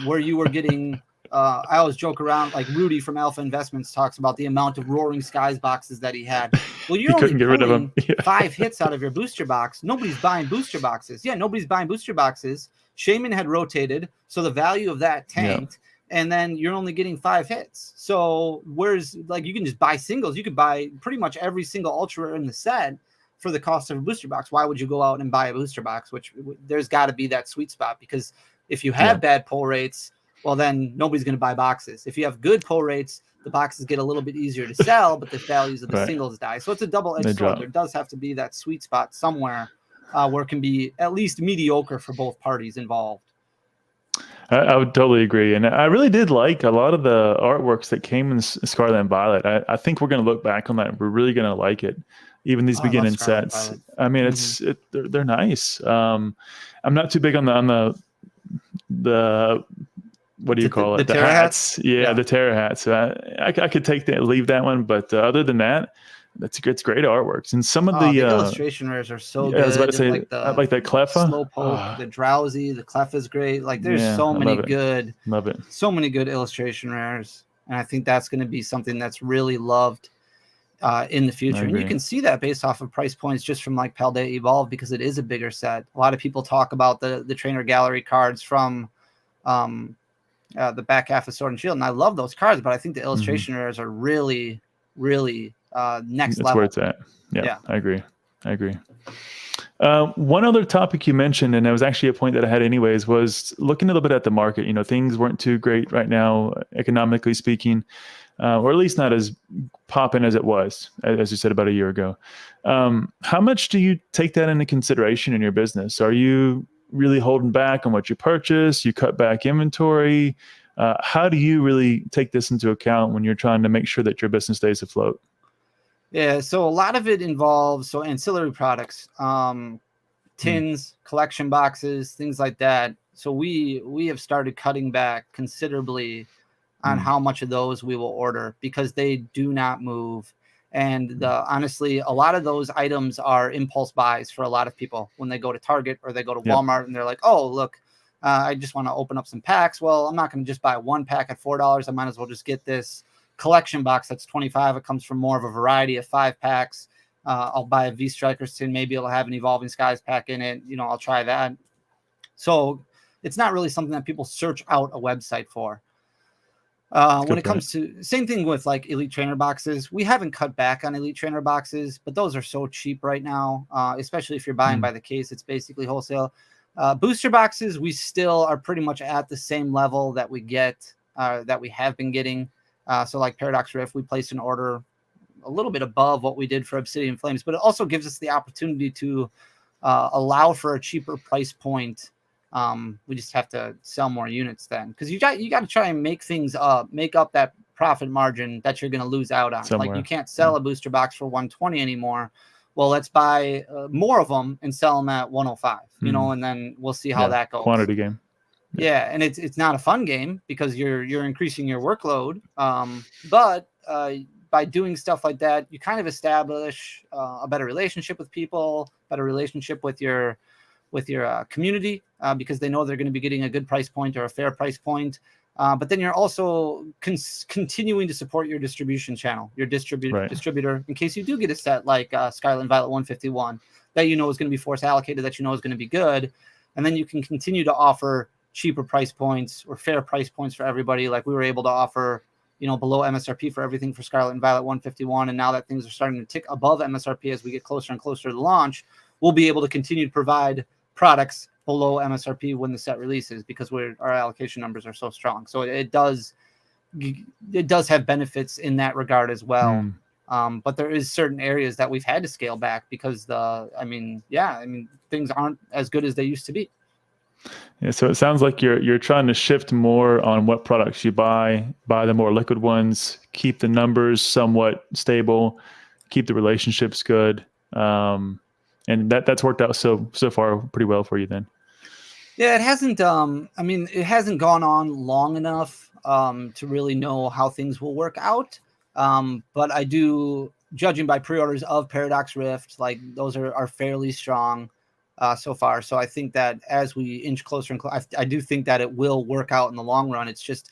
where you were getting I always joke around, like Rudy from Alpha Investments talks about the amount of Roaring Skies boxes that he had. Well, you're only pulling 5 hits out of your booster box. Nobody's buying booster boxes. Yeah, nobody's buying booster boxes. Shaman had rotated, so the value of that tanked. And then you're only getting 5 hits. So where's, like, you can just buy singles. You could buy pretty much every single ultra in the set for the cost of a booster box. Why would you go out and buy a booster box? Which there's got to be that sweet spot, because if you have bad pull rates, well, then nobody's going to buy boxes. If you have good pull rates, the boxes get a little bit easier to sell, but the values of the singles die. So it's a double-edged sword. There does have to be that sweet spot somewhere where it can be at least mediocre for both parties involved. I would totally agree. And I really did like a lot of the artworks that came in Scarlet and Violet. I think we're going to look back on that. We're really going to like it. Even these beginning sets. I mean, they're nice. I'm not too big on the what do you call it? The Terra hats? Yeah, the Terra hats. So I could leave that one. But other than that, it's great artworks. And some of the illustration rares are so good. I was about to say, like that Cleffa. Slowpoke, the Drowsy, the Cleffa is great. Like there's so many good illustration rares. And I think that's going to be something that's really loved in the future. And you can see that based off of price points just from like Paldea Evolved, because it is a bigger set. A lot of people talk about the trainer gallery cards from the back half of Sword and Shield, and I love those cards, but I think the illustration rares are really, really next level. That's where it's at. Yeah, I agree. One other topic you mentioned, and it was actually a point that I had anyways, was looking a little bit at the market. You know, things weren't too great right now, economically speaking, or at least not as popping as it was, as you said, about a year ago. How much do you take that into consideration in your business? Are you really holding back on what you purchase? You cut back inventory? How do you really take this into account when you're trying to make sure that your business stays afloat? Yeah, so a lot of it involves ancillary products, tins, collection boxes, things like that. So we have started cutting back considerably on how much of those we will order, because they do not move. And honestly, a lot of those items are impulse buys for a lot of people when they go to Target or they go to Walmart and they're like, oh, look, I just want to open up some packs. Well, I'm not going to just buy one pack at $4. I might as well just get this collection box that's $25. It comes from more of a variety of 5 packs. I'll buy a V-Strikers tin. Maybe it'll have an Evolving Skies pack in it. You know, I'll try that. So it's not really something that people search out a website for. When it comes to, same thing with like Elite Trainer boxes, we haven't cut back on Elite Trainer boxes, but those are so cheap right now, especially if you're buying by the case. It's basically wholesale. Booster boxes, we still are pretty much at the same level that we get, that we have been getting. So like Paradox Rift, we placed an order a little bit above what we did for Obsidian Flames, but it also gives us the opportunity to allow for a cheaper price point. We just have to sell more units then, because you got to try and make up that profit margin that you're going to lose out on. Somewhere. Like you can't sell a booster box for 120 anymore. Well, let's buy more of them and sell them at 105, you know, and then we'll see how that goes. Quantity game. Yeah, and it's not a fun game because you're increasing your workload. But by doing stuff like that, you kind of establish a better relationship with people, better relationship with your community, because they know they're going to be getting a good price point or a fair price point. But then you're also continuing to support your distribution channel, your distributor, in case you do get a set like Scarlet and Violet 151 that you know is going to be force allocated, that you know is going to be good. And then you can continue to offer cheaper price points or fair price points for everybody. Like we were able to offer, you know, below MSRP for everything for Scarlet and Violet 151. And now that things are starting to tick above MSRP as we get closer and closer to the launch, we'll be able to continue to provide products below MSRP when the set releases because our allocation numbers are so strong. So it does have benefits in that regard as well. But there is certain areas that we've had to scale back because things aren't as good as they used to be. Yeah, so it sounds like you're trying to shift more on what products you buy the more liquid ones, keep the numbers somewhat stable, keep the relationships good, and that's worked out so far pretty well for you then. Yeah, it hasn't. It hasn't gone on long enough to really know how things will work out. But I do, judging by pre-orders of Paradox Rift, like those are fairly strong so far. So I think that as we inch closer and closer, I do think that it will work out in the long run. It's just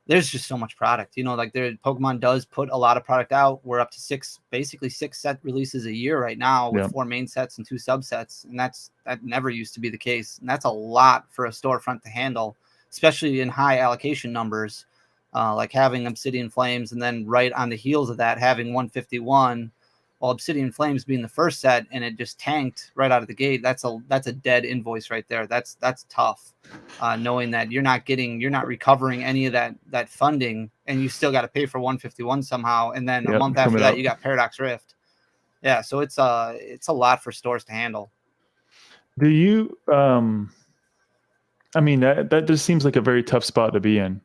there's just so much product, like Pokemon does put a lot of product out. We're up to basically six set releases a year right now with 4 main sets and 2 subsets. And that never used to be the case. And that's a lot for a storefront to handle, especially in high allocation numbers, like having Obsidian Flames. And then right on the heels of that, having 151, while Obsidian Flames being the first set and it just tanked right out of the gate. That's a dead invoice right there. That's tough. Knowing that you're not recovering any of that funding, and you still got to pay for 151 somehow, and then a month after that you got Paradox Rift. Yeah, so it's a lot for stores to handle. Do you? That just seems like a very tough spot to be in.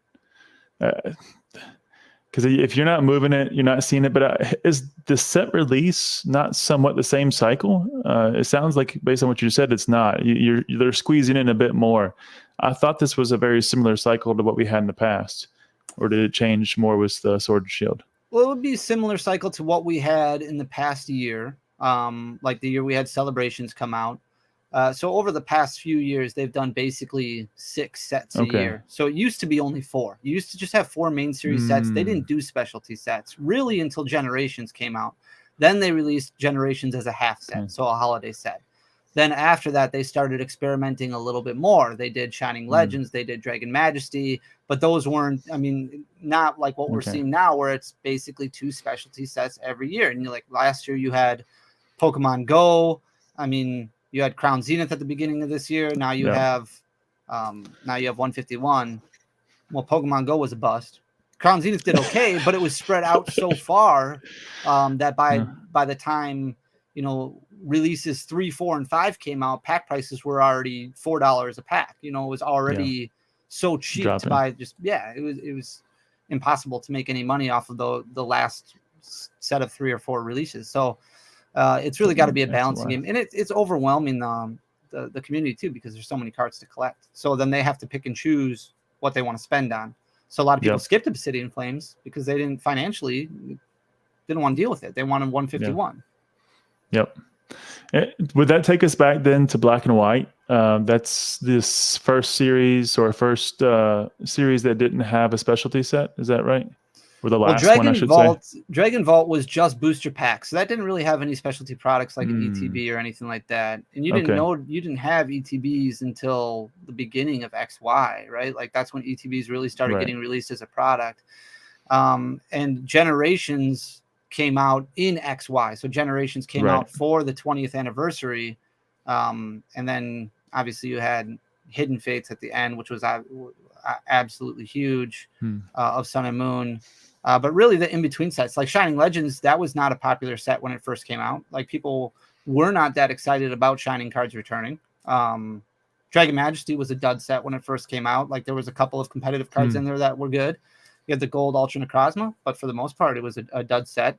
Because if you're not moving it, you're not seeing it. But is the set release not somewhat the same cycle? It sounds like, based on what you said, it's not. They're squeezing in a bit more. I thought this was a very similar cycle to what we had in the past. Or did it change more with the Sword and Shield? Well, it would be a similar cycle to what we had in the past year. Like the year we had Celebrations come out. So over the past few years, they've done basically 6 sets a year. So it used to be only 4. You used to just have 4 main series sets. They didn't do specialty sets really until Generations came out. Then they released Generations as a half set, so a holiday set. Then after that, they started experimenting a little bit more. They did Shining Legends, they did Dragon Majesty, but those weren't, not like what we're seeing now, where it's basically 2 specialty sets every year. And last year you had Pokemon Go. You had Crown Zenith at the beginning of this year. Now you have 151. Well, Pokemon Go was a bust. Crown Zenith did okay, but it was spread out so far that by the time releases 3, 4, and 5 came out, pack prices were already $4 a pack. It was already so cheap to buy. It was impossible to make any money off of the last set of 3 or 4 releases. So. It's really got to be a balancing game, and it's overwhelming the community too, because there's so many cards to collect. So then they have to pick and choose what they want to spend on. So a lot of people skipped Obsidian Flames because they didn't want to deal with it. They wanted 151. Yep. Would that take us back then to Black and White? That's this first series or first series that didn't have a specialty set. Is that right? Or the last one, I should say. Dragon Vault was just booster packs, so that didn't really have any specialty products like an ETB or anything like that. And you didn't have ETBs until the beginning of XY, right? Like that's when ETBs really started getting released as a product. And Generations came out in XY, so Generations came out for the 20th anniversary, and then obviously you had Hidden Fates at the end, which was absolutely huge, of Sun and Moon. But really the in-between sets, like Shining Legends, that was not a popular set when it first came out. Like people were not that excited about Shining cards returning. Dragon Majesty was a dud set when it first came out. Like there was a couple of competitive cards in there that were good. You had the Gold Ultra Necrozma, but for the most part, it was a dud set.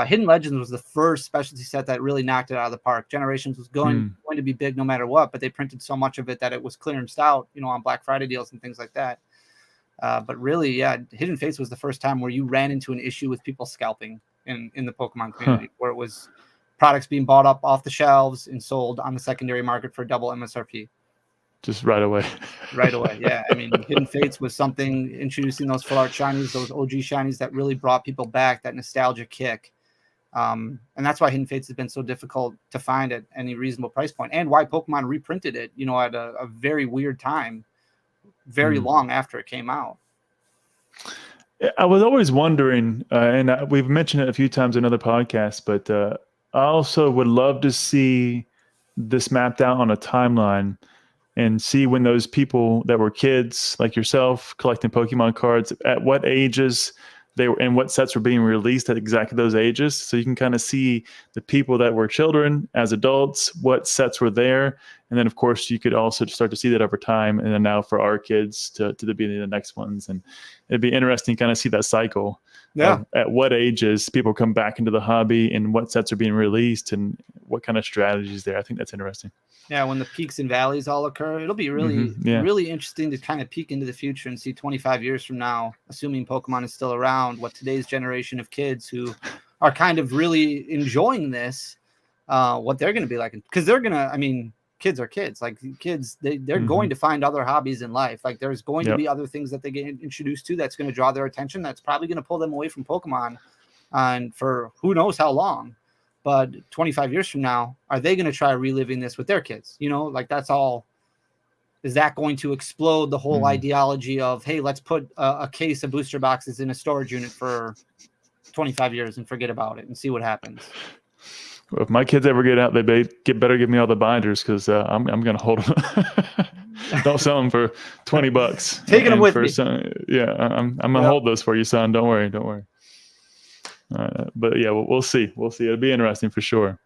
Hidden Legends was the first specialty set that really knocked it out of the park. Generations was going to be big no matter what, but they printed so much of it that it was clearanced out, on Black Friday deals and things like that. But really, Hidden Fates was the first time where you ran into an issue with people scalping in the Pokemon community, where it was products being bought up off the shelves and sold on the secondary market for double MSRP. Just right away. Right away, yeah. Hidden Fates was something, introducing those full art shinies, those OG shinies that really brought people back, that nostalgia kick. And that's why Hidden Fates has been so difficult to find at any reasonable price point, and why Pokemon reprinted it, at a very weird time, very long after it came out. I was always wondering, and we've mentioned it a few times in other podcasts, but I also would love to see this mapped out on a timeline. and see when those people that were kids like yourself collecting Pokemon cards, at what ages they were and what sets were being released at exactly those ages. So you can kind of see the people that were children as adults, what sets were there. And then of course you could also start to see that over time. And then now for our kids to the beginning of the next ones. And it'd be interesting to kind of see that cycle. Yeah. At what ages people come back into the hobby and what sets are being released and what kind of strategies there. I think that's interesting. Yeah, when the peaks and valleys all occur, it'll be really, really interesting to kind of peek into the future and see 25 years from now, assuming Pokemon is still around, what today's generation of kids who are kind of really enjoying this, what they're going to be like. Because they're going to, I mean, kids are kids. Like kids, they're going to find other hobbies in life. Like there's going to be other things that they get introduced to that's going to draw their attention. That's probably going to pull them away from Pokemon and for who knows how long. But 25 years from now, are they going to try reliving this with their kids? You know, like that's all. Is that going to explode the whole ideology of, hey, let's put a case of booster boxes in a storage unit for 25 years and forget about it and see what happens? Well, if my kids ever get out, they better give me all the binders because I'm going to hold them. Don't sell them for $20. Taking them with me. I'm going to hold those for you, son. Don't worry. But yeah, we'll see. It'll be interesting for sure.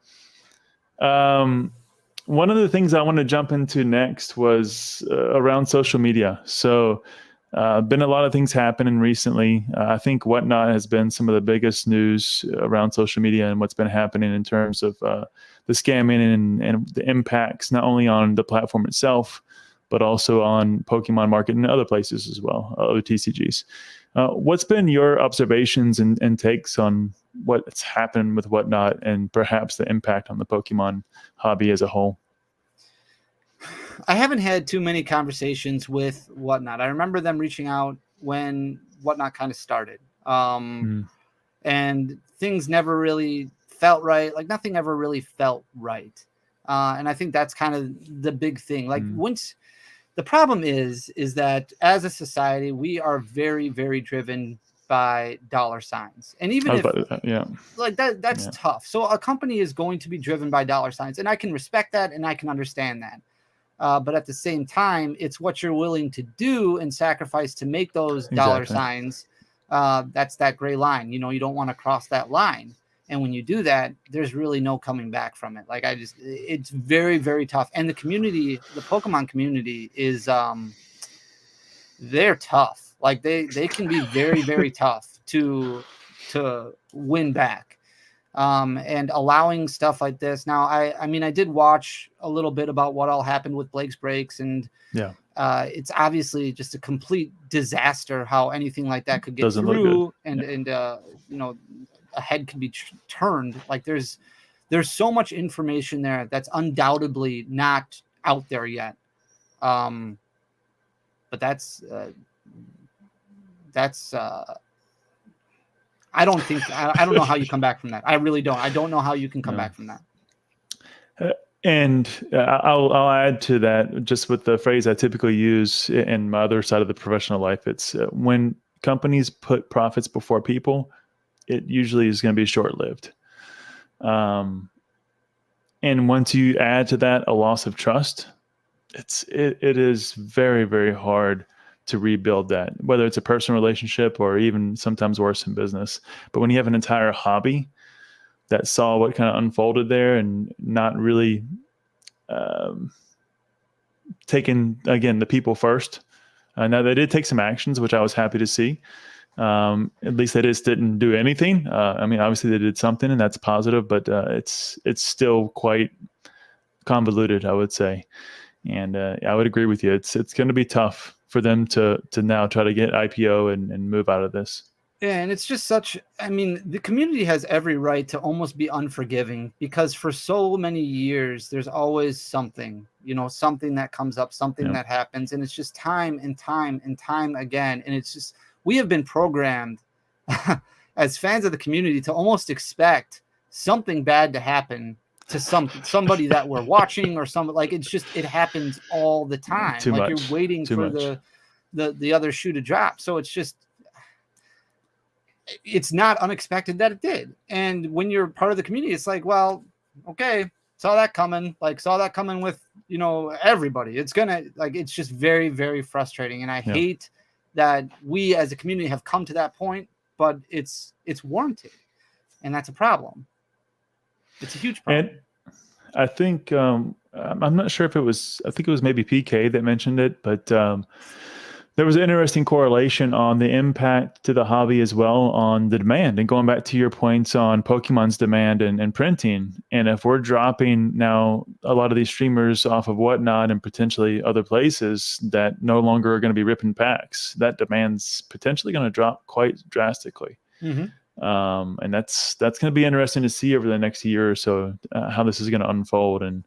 One of the things I want to jump into next was around social media. So been a lot of things happening recently. I think Whatnot has been some of the biggest news around social media and what's been happening in terms of the scamming and the impacts, not only on the platform itself, but also on Pokemon Market and other places as well, other TCGs. What's been your observations and takes on what's happened with Whatnot and perhaps the impact on the Pokemon hobby as a whole? I haven't had too many conversations with Whatnot. I remember them reaching out when Whatnot kind of started. And things never really felt right. Like nothing ever really felt right. And I think that's kind of the big thing. Like once the problem is that as a society, we are very, very driven by dollar signs. And even if like that's tough. So a company is going to be driven by dollar signs, and I can respect that and I can understand that. But at the same time, it's what you're willing to do and sacrifice to make those dollar signs. That's that gray line. You know, you don't want to cross that line. And when you do that, there's really no coming back from it. Like it's very, very tough. And the community, the Pokemon community is, they're tough. Like they can be very, very tough to win back. And allowing stuff like this. Now, I mean, I did watch a little bit about what all happened with Blake's Breaks, and it's obviously just a complete disaster how anything like that could get through, and you know, a head can be turned. Like there's so much information there that's undoubtedly not out there yet. But that's I don't know how you come back from that. I really don't. I don't know how you can come back from that. And I'll add to that just with the phrase I typically use in my other side of the professional life. It's when companies put profits before people, it usually is going to be short-lived. And once you add to that a loss of trust, it is very, very hard to rebuild that, whether it's a personal relationship or even sometimes worse in business. But when you have an entire hobby that saw what kind of unfolded there and not really taking, again, the people first. Now they did take some actions, which I was happy to see. At least they just didn't do anything. I mean, obviously they did something, and that's positive, but it's still quite convoluted, I would say. And I would agree with you. It's going to be tough for them to now try to get IPO and move out of this. Yeah, and it's just such, I mean, the community has every right to almost be unforgiving because for so many years, there's always something, you know, something that comes up, something that happens. And it's just time and time and time again. And it's just, we have been programmed as fans of the community to almost expect something bad to happen to somebody that we're watching or some, like, it's just, it happens all the time. Too like much. You're waiting Too for much. the other shoe to drop. So it's just, it's not unexpected that it did. And when you're part of the community, it's like, well, okay, saw that coming. Like saw that coming with, you know, everybody. It's gonna like, it's just very, very frustrating. And I hate that we as a community have come to that point, but it's warranted. And that's a problem. It's a huge problem. And I think, I'm not sure if it was, I think it was maybe PK that mentioned it, but there was an interesting correlation on the impact to the hobby as well on the demand. And going back to your points on Pokemon's demand and printing, and if we're dropping now a lot of these streamers off of Whatnot and potentially other places that no longer are going to be ripping packs, that demand's potentially going to drop quite drastically. And that's going to be interesting to see over the next year or so how this is going to unfold. And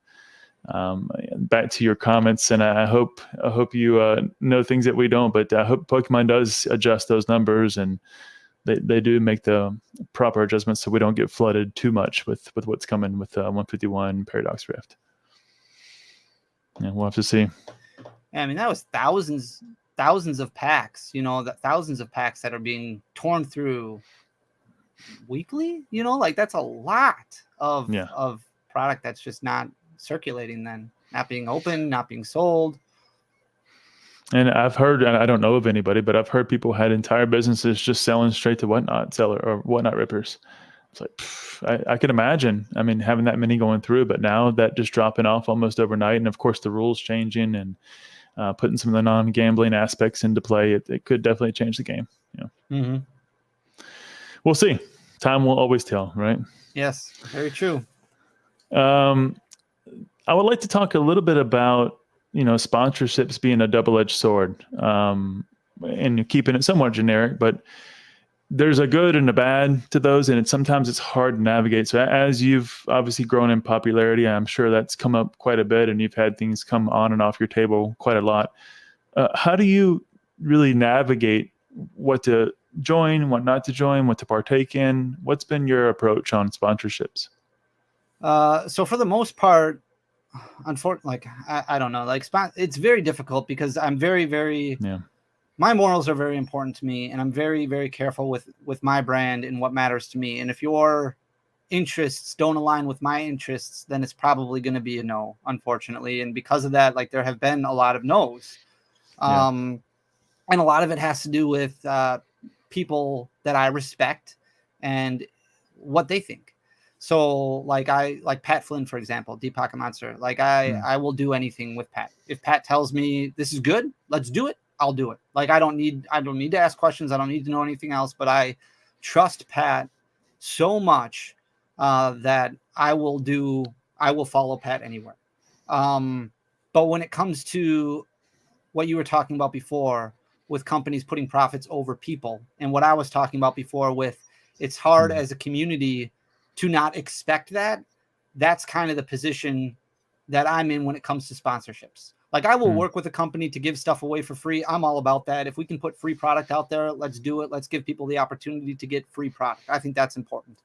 back to your comments, and I hope you know things that we don't, but I hope Pokemon does adjust those numbers and they do make the proper adjustments so we don't get flooded too much with what's coming with 151 Paradox Rift. Yeah, we'll have to see. I mean, that was thousands of packs, you know, that thousands of packs that are being torn through weekly, you know, like that's a lot of product that's just not circulating, then not being open, not being sold. And I've heard, and I don't know of anybody, but I've heard people had entire businesses just selling straight to Whatnot seller or Whatnot rippers. It's like, I can imagine, I mean, having that many going through, but now that just dropping off almost overnight. And of course the rules changing and putting some of the non-gambling aspects into play, it could definitely change the game. Yeah. We'll see. Time will always tell, right? Yes, very true. I would like to talk a little bit about, you know, sponsorships being a double-edged sword, and keeping it somewhat generic, but there's a good and a bad to those, and sometimes it's hard to navigate. So as you've obviously grown in popularity, I'm sure that's come up quite a bit, and you've had things come on and off your table quite a lot. How do you really navigate what to join, what not to join, what to partake in? What's been your approach on sponsorships? So for the most part, unfortunately, like I don't know, like it's very difficult because I'm very my morals are very important to me, and I'm very, very careful with my brand and what matters to me. And if your interests don't align with my interests, then it's probably going to be a no, unfortunately. And because of that, like there have been a lot of no's, and a lot of it has to do with people that I respect and what they think. So like Pat Flynn, for example, Deep Pocket Monster, like I will do anything with Pat. If Pat tells me this is good, let's do it, I'll do it. Like I don't need to ask questions. I don't need to know anything else, but I trust Pat so much that I will follow Pat anywhere. But when it comes to what you were talking about before with companies putting profits over people, and what I was talking about before with it's hard as a community to not expect that, that's kind of the position that I'm in when it comes to sponsorships. Like I will work with a company to give stuff away for free. I'm all about that. If we can put free product out there, let's do it. Let's give people the opportunity to get free product. I think that's important.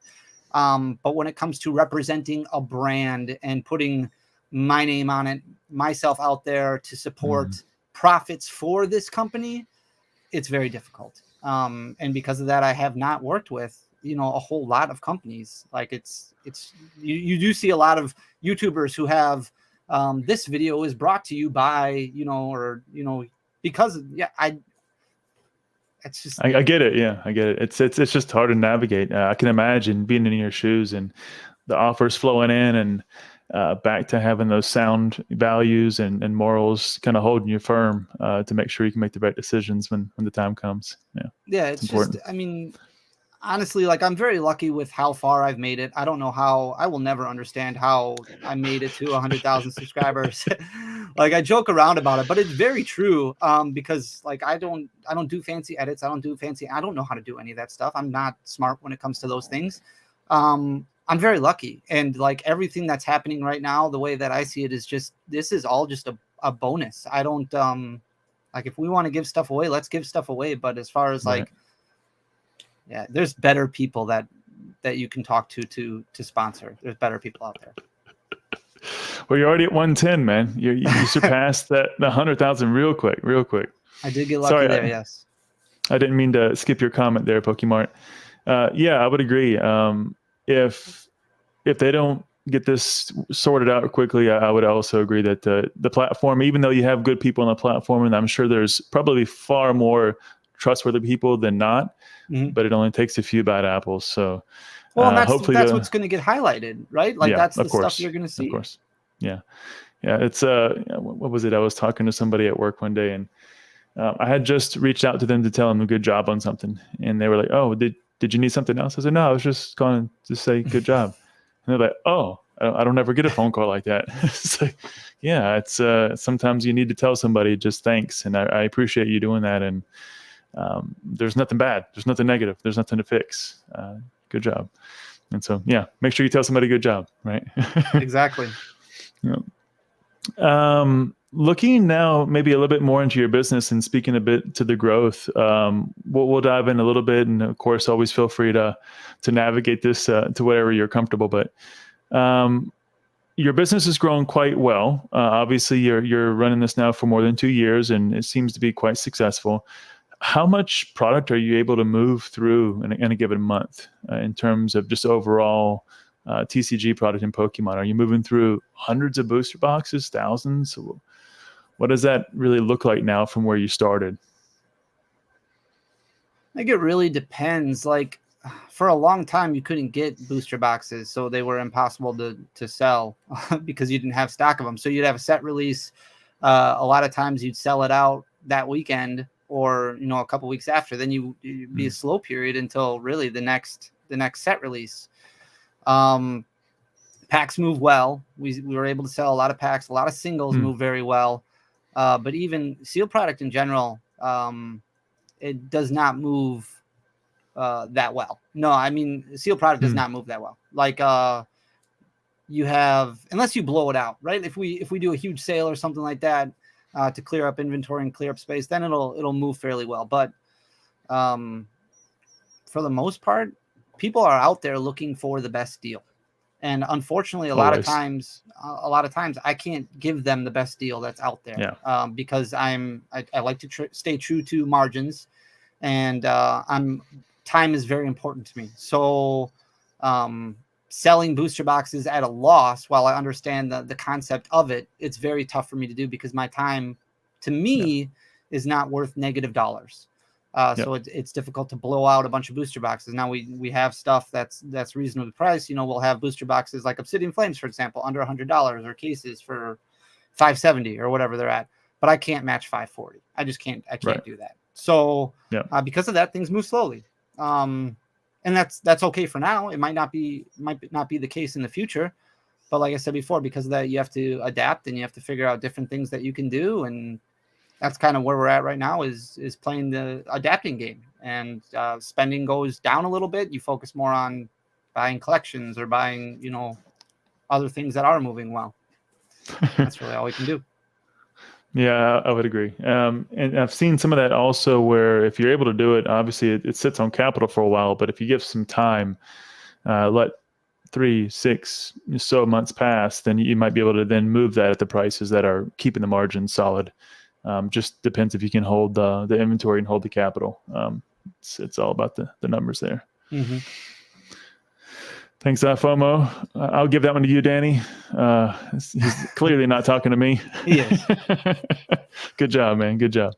But when it comes to representing a brand and putting my name on it, myself out there to support profits for this company, it's very difficult. And because of that, I have not worked with, you know, a whole lot of companies. Like you do see a lot of YouTubers who have this video is brought to you by, you know, or, you know, because it's just, I get it. Yeah, I get it. It's just hard to navigate. I can imagine being in your shoes and the offers flowing in and back to having those sound values and morals kind of holding you firm to make sure you can make the right decisions when the time comes. Yeah. It's important. Just, I mean, honestly, like I'm very lucky with how far I've made it. I don't know how. I will never understand how I made it to 100,000 subscribers. Like I joke around about it, but it's very true. Because like I don't do fancy edits. I don't know how to do any of that stuff. I'm not smart when it comes to those things. I'm very lucky, and like everything that's happening right now, the way that I see it is just this is all just a bonus. I don't like if we want to give stuff away, let's give stuff away. But as far as like yeah, there's better people that you can talk to sponsor. There's better people out there. Well, you're already at 110, man. You surpassed the 100,000 real quick. I did get lucky there, yes. I didn't mean to skip your comment there, Pokemart. Yeah, I would agree. If they don't get this sorted out quickly, I would also agree that the platform, even though you have good people on the platform, and I'm sure there's probably far more trustworthy people than not, but it only takes a few bad apples. So, well, and hopefully that's what's going to get highlighted, right? Like that's the stuff you're going to see. Of course. Yeah. Yeah. It's, what was it? I was talking to somebody at work one day, and I had just reached out to them to tell them a good job on something. And they were like, "Oh, did you need something else?" I said, "No, I was just going to say good job." And they're like, "Oh, I don't ever get a phone call like that." It's like, yeah, it's sometimes you need to tell somebody just thanks. And I appreciate you doing that. And there's nothing bad. There's nothing negative. There's nothing to fix. Good job. And so, yeah, make sure you tell somebody good job, right? Exactly. Yeah. Looking now maybe a little bit more into your business and speaking a bit to the growth, we'll dive in a little bit. And of course, always feel free to navigate this to whatever you're comfortable. But your business is growing quite well. Obviously, you're running this now for more than 2 years, and it seems to be quite successful. How much product are you able to move through in a given month in terms of just overall TCG product in Pokemon? Are you moving through hundreds of booster boxes, thousands? What does that really look like now from where you started? I think it really depends. Like for a long time, you couldn't get booster boxes, so they were impossible to sell because you didn't have stock of them. So you'd have a set release. A lot of times you'd sell it out that weekend, or a couple weeks after. Then you'd be a slow period until really the next set release. Packs move well. We were able to sell a lot of packs. A lot of singles move very well. But even sealed product in general, it does not move that well. No, I mean, sealed product does not move that well. Like you have, unless you blow it out, right? If we do a huge sale or something like that to clear up inventory and clear up space, then it'll move fairly well. But for the most part, people are out there looking for the best deal. And unfortunately, a lot of times I can't give them the best deal that's out there because I like to stay true to margins, and time is very important to me. So selling booster boxes at a loss, while I understand the concept of it, it's very tough for me to do because my time to me is not worth negative dollars. So it's difficult to blow out a bunch of booster boxes. Now we have stuff that's reasonably priced. We'll have booster boxes like Obsidian Flames, for example, under $100, or cases for $570 or whatever they're at. But I can't match $540. I just can't. I can't do that. So because of that, things move slowly. And that's okay for now. It might not be the case in the future. But like I said before, because of that, you have to adapt and you have to figure out different things that you can do. And that's kind of where we're at right now is playing the adapting game, and spending goes down a little bit. You focus more on buying collections or buying, other things that are moving well. That's really all we can do. Yeah, I would agree. And I've seen some of that also where if you're able to do it, obviously it sits on capital for a while, but if you give some time, let 3-6 so months pass, then you might be able to then move that at the prices that are keeping the margin solid. Just depends if you can hold the inventory and hold the capital. It's all about the numbers there. Mm-hmm. Thanks, FOMO. I'll give that one to you, Danny. He's clearly not talking to me. He is. Good job, man. Good job.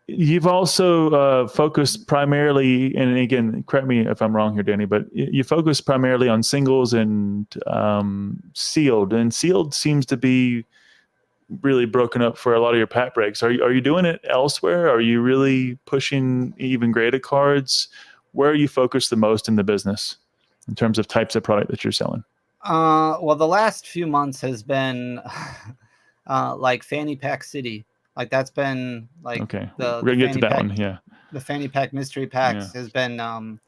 You've also focused primarily, and again, correct me if I'm wrong here, Danny, but you focus primarily on singles and sealed. And sealed seems to be really broken up for a lot of your pack breaks. Are you doing it elsewhere? Are you really pushing even graded cards? Where are you focused the most in the business in terms of types of product that you're selling? Well, the last few months has been like Fanny Pack City. Like that's been like we're gonna get to that one. Yeah, the Fanny Pack mystery packs has been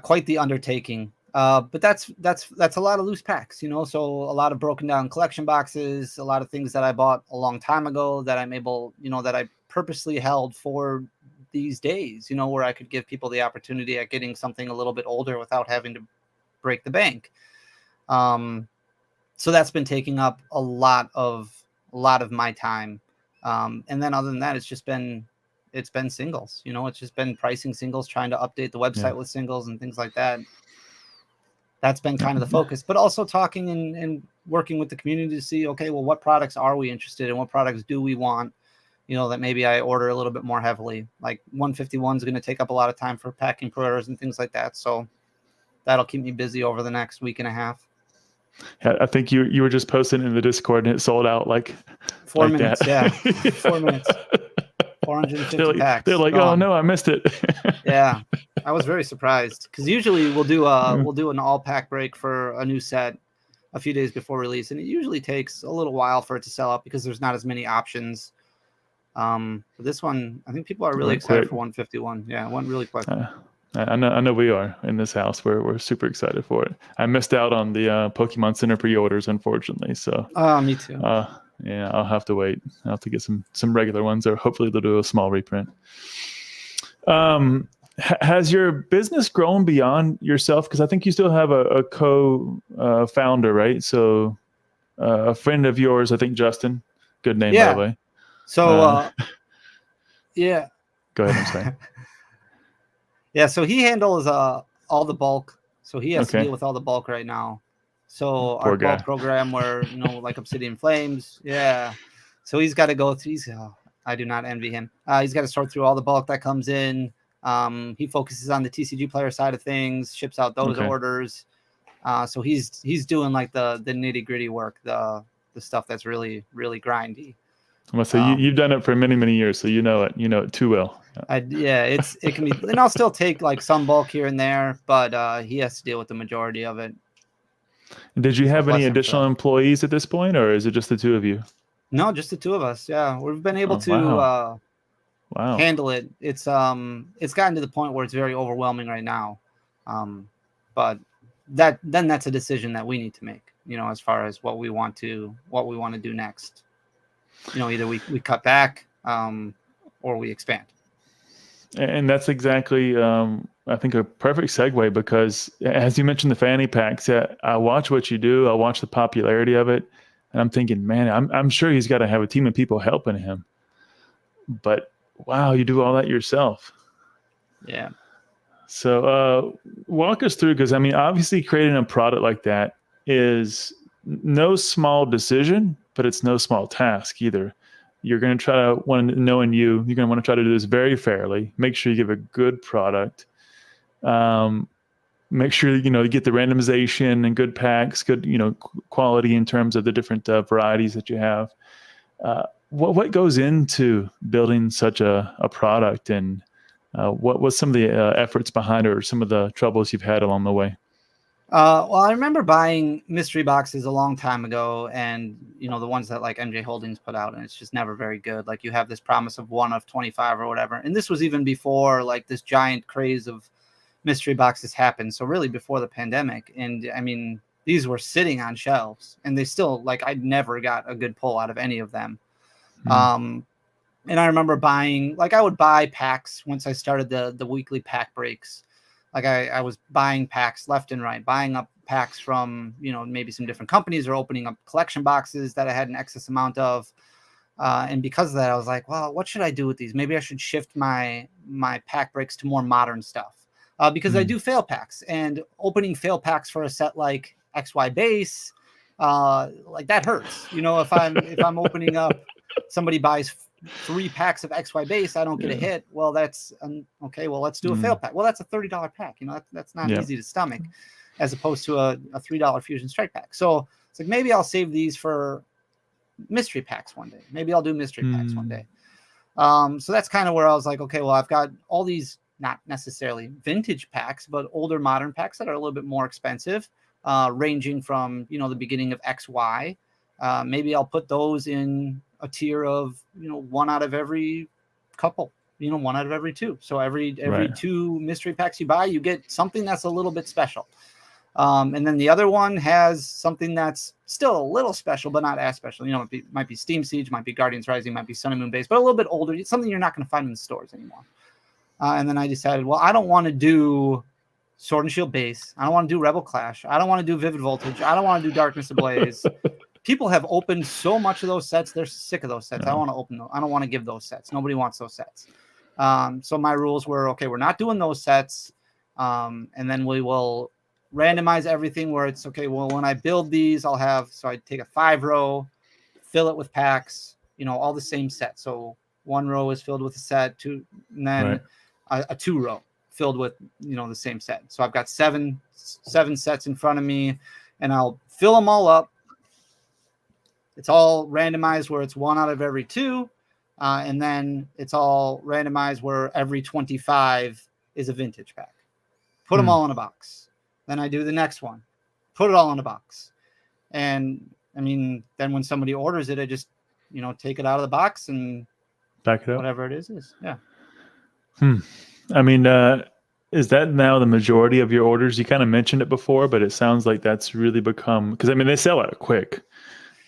quite the undertaking. But that's a lot of loose packs, so a lot of broken down collection boxes, a lot of things that I bought a long time ago that I'm able, that I purposely held for these days, where I could give people the opportunity at getting something a little bit older without having to break the bank. So that's been taking up a lot of my time. And then other than that, it's been singles, it's just been pricing singles, trying to update the website with singles and things like that. that's been kind of the focus, but also talking and working with the community to see, okay, well, what products are we interested in? What products do we want? That maybe I order a little bit more heavily. Like 151 is going to take up a lot of time for packing pre-orders and things like that. So that'll keep me busy over the next week and a half. Yeah, I think you were just posting in the Discord and it sold out like 4 minutes. That. Yeah, 4 minutes. 450 packs. They're like, gone. Oh no, I missed it. Yeah, I was very surprised because usually we'll do an all pack break for a new set a few days before release, and it usually takes a little while for it to sell out because there's not as many options. But this one, I think people are really excited quick. For 151. Yeah, it went really quick. I know we are in this house. We're super excited for it. I missed out on the Pokemon Center pre-orders, unfortunately. So me too. Yeah, I'll have to wait. I'll have to get some regular ones, or hopefully they'll do a small reprint. Has your business grown beyond yourself? Because I think you still have a co-founder, right? So a friend of yours, I think Justin. Good name, by the way. So yeah. Go ahead. I'm sorry. Yeah, so he handles all the bulk. So he has to deal with all the bulk right now. So our bulk program where, like Obsidian Flames. Yeah. So he's got to go through. I do not envy him. He's got to sort through all the bulk that comes in. He focuses on the TCG player side of things, ships out those orders. So he's doing like the nitty gritty work, the stuff that's really, really grindy. Well, so you've done it for many, many years, so you know it too well. It can be, and I'll still take like some bulk here and there, but he has to deal with the majority of it. Did you have any additional employees at this point, or is it just the two of you? No, just the two of us. Yeah, we've been able to handle it. It's gotten to the point where it's very overwhelming right now, but that's a decision that we need to make. As far as what we want to do next. Either we cut back or we expand. And that's exactly, I think, a perfect segue, because as you mentioned, the fanny packs, I watch what you do. I watch the popularity of it. And I'm thinking, man, I'm sure he's got to have a team of people helping him. But wow, you do all that yourself. Yeah. So walk us through, because, obviously creating a product like that is no small decision, but it's no small task either. You're going to try to you're going to want to try to do this very fairly. Make sure you give a good product. Make sure, you get the randomization and good packs, good, quality in terms of the different varieties that you have. What goes into building such a product, and what was some of the efforts behind it, or some of the troubles you've had along the way? Well, I remember buying mystery boxes a long time ago, and the ones that like MJ Holdings put out, and it's just never very good. Like, you have this promise of 1 of 25 or whatever, and this was even before like this giant craze of mystery boxes happened. So really before the pandemic, and these were sitting on shelves, and they still, like, I never got a good pull out of any of them. And I remember buying, like, I would buy packs once I started the weekly pack breaks. Like I was buying packs left and right, buying up packs from, maybe some different companies, or opening up collection boxes that I had an excess amount of. And because of that, I was like, well, what should I do with these? Maybe I should shift my pack breaks to more modern stuff. Because I do fail packs, and opening fail packs for a set like XY base, like that hurts. If I'm opening up, somebody buys 3 packs of XY base, I don't get a hit. Well, that's okay. Well, let's do a fail pack. Well, that's a $30 pack. That's not easy to stomach, as opposed to a $3 Fusion Strike pack. So it's like, maybe I'll save these for mystery packs one day. Maybe I'll do mystery packs one day. So that's kind of where I was like, okay, well, I've got all these, not necessarily vintage packs, but older modern packs that are a little bit more expensive, ranging from, the beginning of XY. Maybe I'll put those in a tier of, 1 out of every couple, 1 out of every 2. So every 2 mystery packs you buy, you get something that's a little bit special. And then the other one has something that's still a little special, but not as special. It might be Steam Siege, might be Guardians Rising, might be Sun and Moon base, but a little bit older. It's something you're not going to find in the stores anymore. And then I decided, well, I don't want to do Sword and Shield base. I don't want to do Rebel Clash. I don't want to do Vivid Voltage. I don't want to do Darkness Ablaze. People have opened so much of those sets. They're sick of those sets. I don't want to open those. I don't want to give those sets. Nobody wants those sets. So my rules were, okay, we're not doing those sets. And then we will randomize everything where it's okay. Well, when I build these, so I take a 5-row, fill it with packs, all the same set. So 1 row is filled with a set, and then a 2-row filled with, the same set. So I've got seven sets in front of me, and I'll fill them all up. It's all randomized where it's 1 out of every 2. And then it's all randomized where every 25 is a vintage pack. Put them all in a box. Then I do the next one, put it all in a box. And I mean, then when somebody orders it, I just, take it out of the box and back it up. Whatever it is. Yeah. I mean, is that now the majority of your orders? You kind of mentioned it before, but it sounds like that's really become, because I mean, they sell out quick.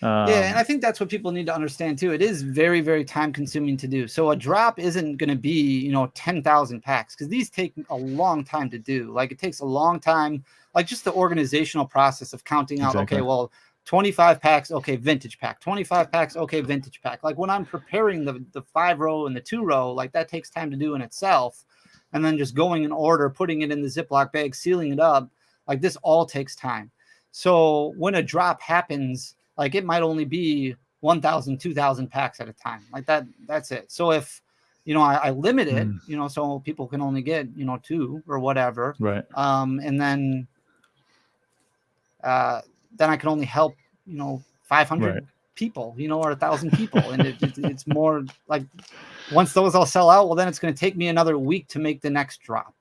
Yeah, and I think that's what people need to understand too. It is very, very time consuming to do. So a drop isn't going to be, 10,000 packs, because these take a long time to do. Like, it takes a long time, like just the organizational process of counting out, okay, well, 25 packs, okay, vintage pack, 25 packs, okay, vintage pack. Like when I'm preparing the 5-row and the 2-row, like that takes time to do in itself. And then just going in order, putting it in the Ziploc bag, sealing it up, like this all takes time. So when a drop happens, like it might only be 1,000, 2,000 packs at a time. Like that's it. So if, I limit it, so people can only get, 2 or whatever. Right. And then I can only help, 500 people, or 1,000 people. And it's more like once those all sell out, well, then it's going to take me another week to make the next drop.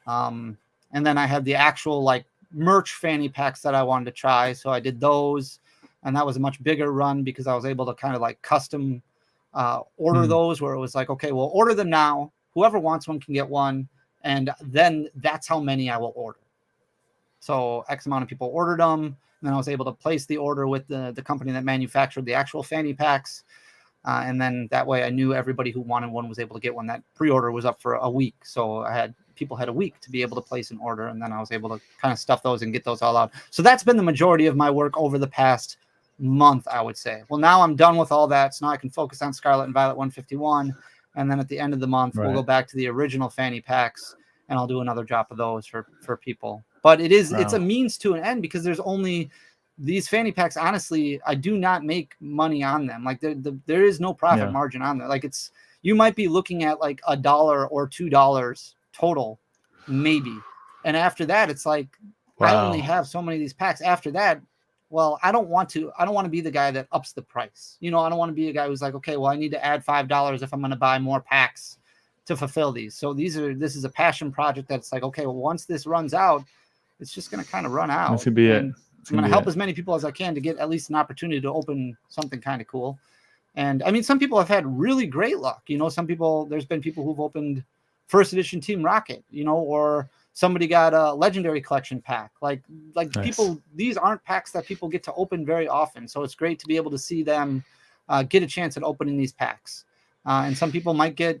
And then I had the actual like merch fanny packs that I wanted to try. So I did those. And that was a much bigger run because I was able to kind of like custom order those, where it was like, okay, well, order them now. Whoever wants one can get one. And then that's how many I will order. So X amount of people ordered them. And then I was able to place the order with the company that manufactured the actual fanny packs. And then that way I knew everybody who wanted one was able to get one. That pre-order was up for a week. So people had a week to be able to place an order. And then I was able to kind of stuff those and get those all out. So that's been the majority of my work over the past month, I would say. Well, now I'm done with all that. So now I can focus on Scarlet and Violet 151. And then at the end of the month, we'll go back to the original fanny packs and I'll do another drop of those for people. But it's a means to an end, because there's only these fanny packs. Honestly, I do not make money on them. Like there is no profit margin on there. Like you might be looking at like $1 or $2 total, maybe. And after that, it's like, I only have so many of these packs. After that, well, I don't want to be the guy that ups the price. I don't want to be a guy who's like, okay, well, I need to add $5 if I'm going to buy more packs to fulfill these. So this is a passion project that's like, okay, well, once this runs out, it's just going to kind of run out. That's going to be it. I'm going to help as many people as I can to get at least an opportunity to open something kind of cool. And I mean, some people have had really great luck. There's been people who've opened first edition Team Rocket, or somebody got a legendary collection pack. Like nice. People, these aren't packs that people get to open very often. So it's great to be able to see them get a chance at opening these packs. And some people might get,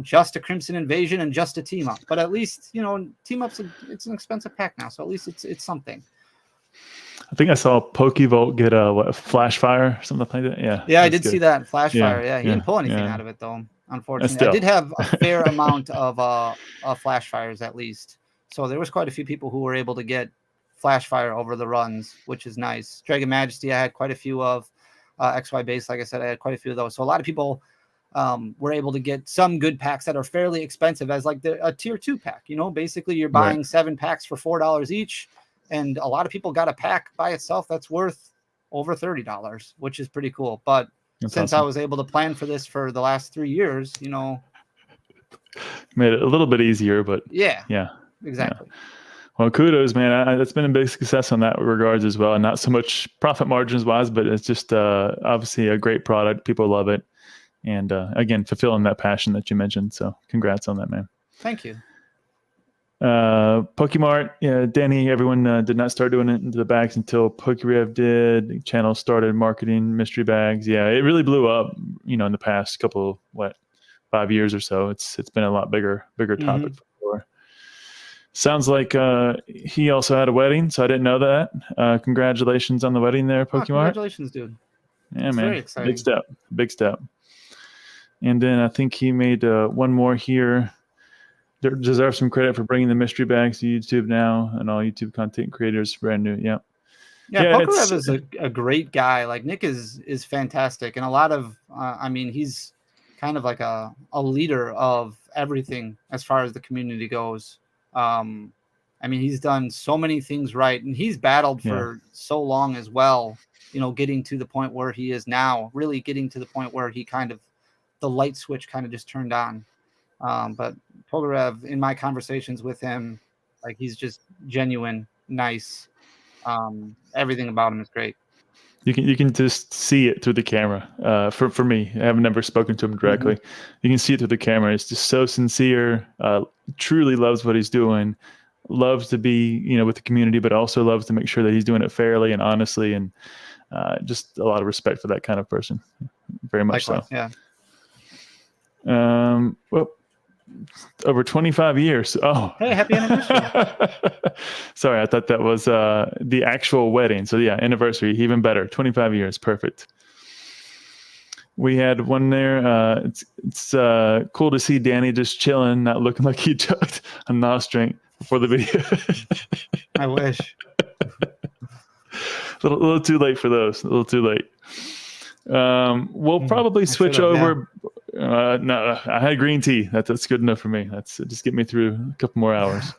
just a Crimson Invasion and just a team up, but at least, team ups, it's an expensive pack now. So at least it's something. I think I saw Pokevolt get a Flash Fire or something like that. Yeah, I did see that Flash Fire. Yeah, he didn't pull anything out of it though. Unfortunately, I did have a fair amount of Flash Fires at least. So there was quite a few people who were able to get Flash Fire over the runs, which is nice. Dragon Majesty, I had quite a few of. XY Base, like I said, I had quite a few of those. So a lot of people were able to get some good packs that are fairly expensive as like a tier 2 pack. Basically you're buying 7 packs for $4 each. And a lot of people got a pack by itself that's worth over $30, which is pretty cool. But since I was able to plan for this for the last 3 years, made it a little bit easier, but yeah, exactly. Yeah. Well, kudos, man. That's been a big success on that regards as well. And not so much profit margins wise, but it's just obviously a great product. People love it. And again, fulfilling that passion that you mentioned. So congrats on that, man. Thank you. Pokemart, Danny, everyone did not start doing it into the bags until PokeRev did. The channel started marketing mystery bags. Yeah, it really blew up, in the past couple, 5 years or so. It's been a lot bigger topic for. Sounds like he also had a wedding, so I didn't know that. Congratulations on the wedding there, Pokemart. Congratulations, dude. Yeah, man. Very exciting. Big step. And then I think he made one more here. deserve some credit for bringing the mystery bags to YouTube now, and all YouTube content creators brand new. Yeah. Yeah, Pokerev is a great guy. Like Nick is fantastic, and a lot of I mean, he's kind of like a leader of everything as far as the community goes. I mean, he's done so many things right, and he's battled for so long as well. You know, getting to the point where he is now, really getting to the point where he kind of the light switch kind of just turned on. But Pokerev, in my conversations with him, like he's just genuine, nice. Everything about him is great. You can just see it through the camera. For me, I have never spoken to him directly. You can see it through the camera. It's just so sincere. Truly loves what he's doing. Loves to be with the community, but also loves to make sure that he's doing it fairly and honestly, and just a lot of respect for that kind of person. Very much Likewise, so. Yeah. Well, over 25 years. Oh, hey, happy anniversary. Sorry, I thought that was the actual wedding. So yeah, anniversary, even better. 25 years, perfect. We had one there. It's cool to see Danny just chilling, not looking like he took a nos drink before the video. I wish. a little too late for those. A little too late. We'll probably switch over. Yeah. No, I had green tea. That's good enough for me. That's just get me through a couple more hours.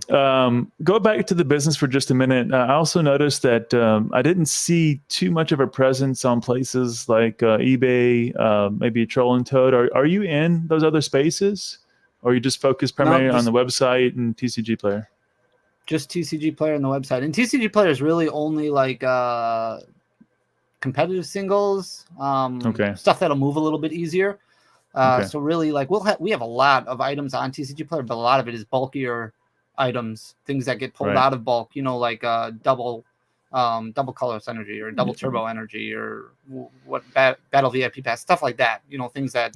Go back to the business for just a minute. I also noticed that I didn't see too much of a presence on places like eBay, maybe Troll and Toad. Are you in those other spaces, or are you just focused primarily on the website and TCG Player? Just TCG Player and the website. And TCG Player is really only like competitive singles, stuff that'll move a little bit easier. So really, like we have a lot of items on TCG Player, but a lot of it is bulkier items, things that get pulled out of bulk. Like double colorless energy or double turbo energy or what battle VIP pass, stuff like that. Things that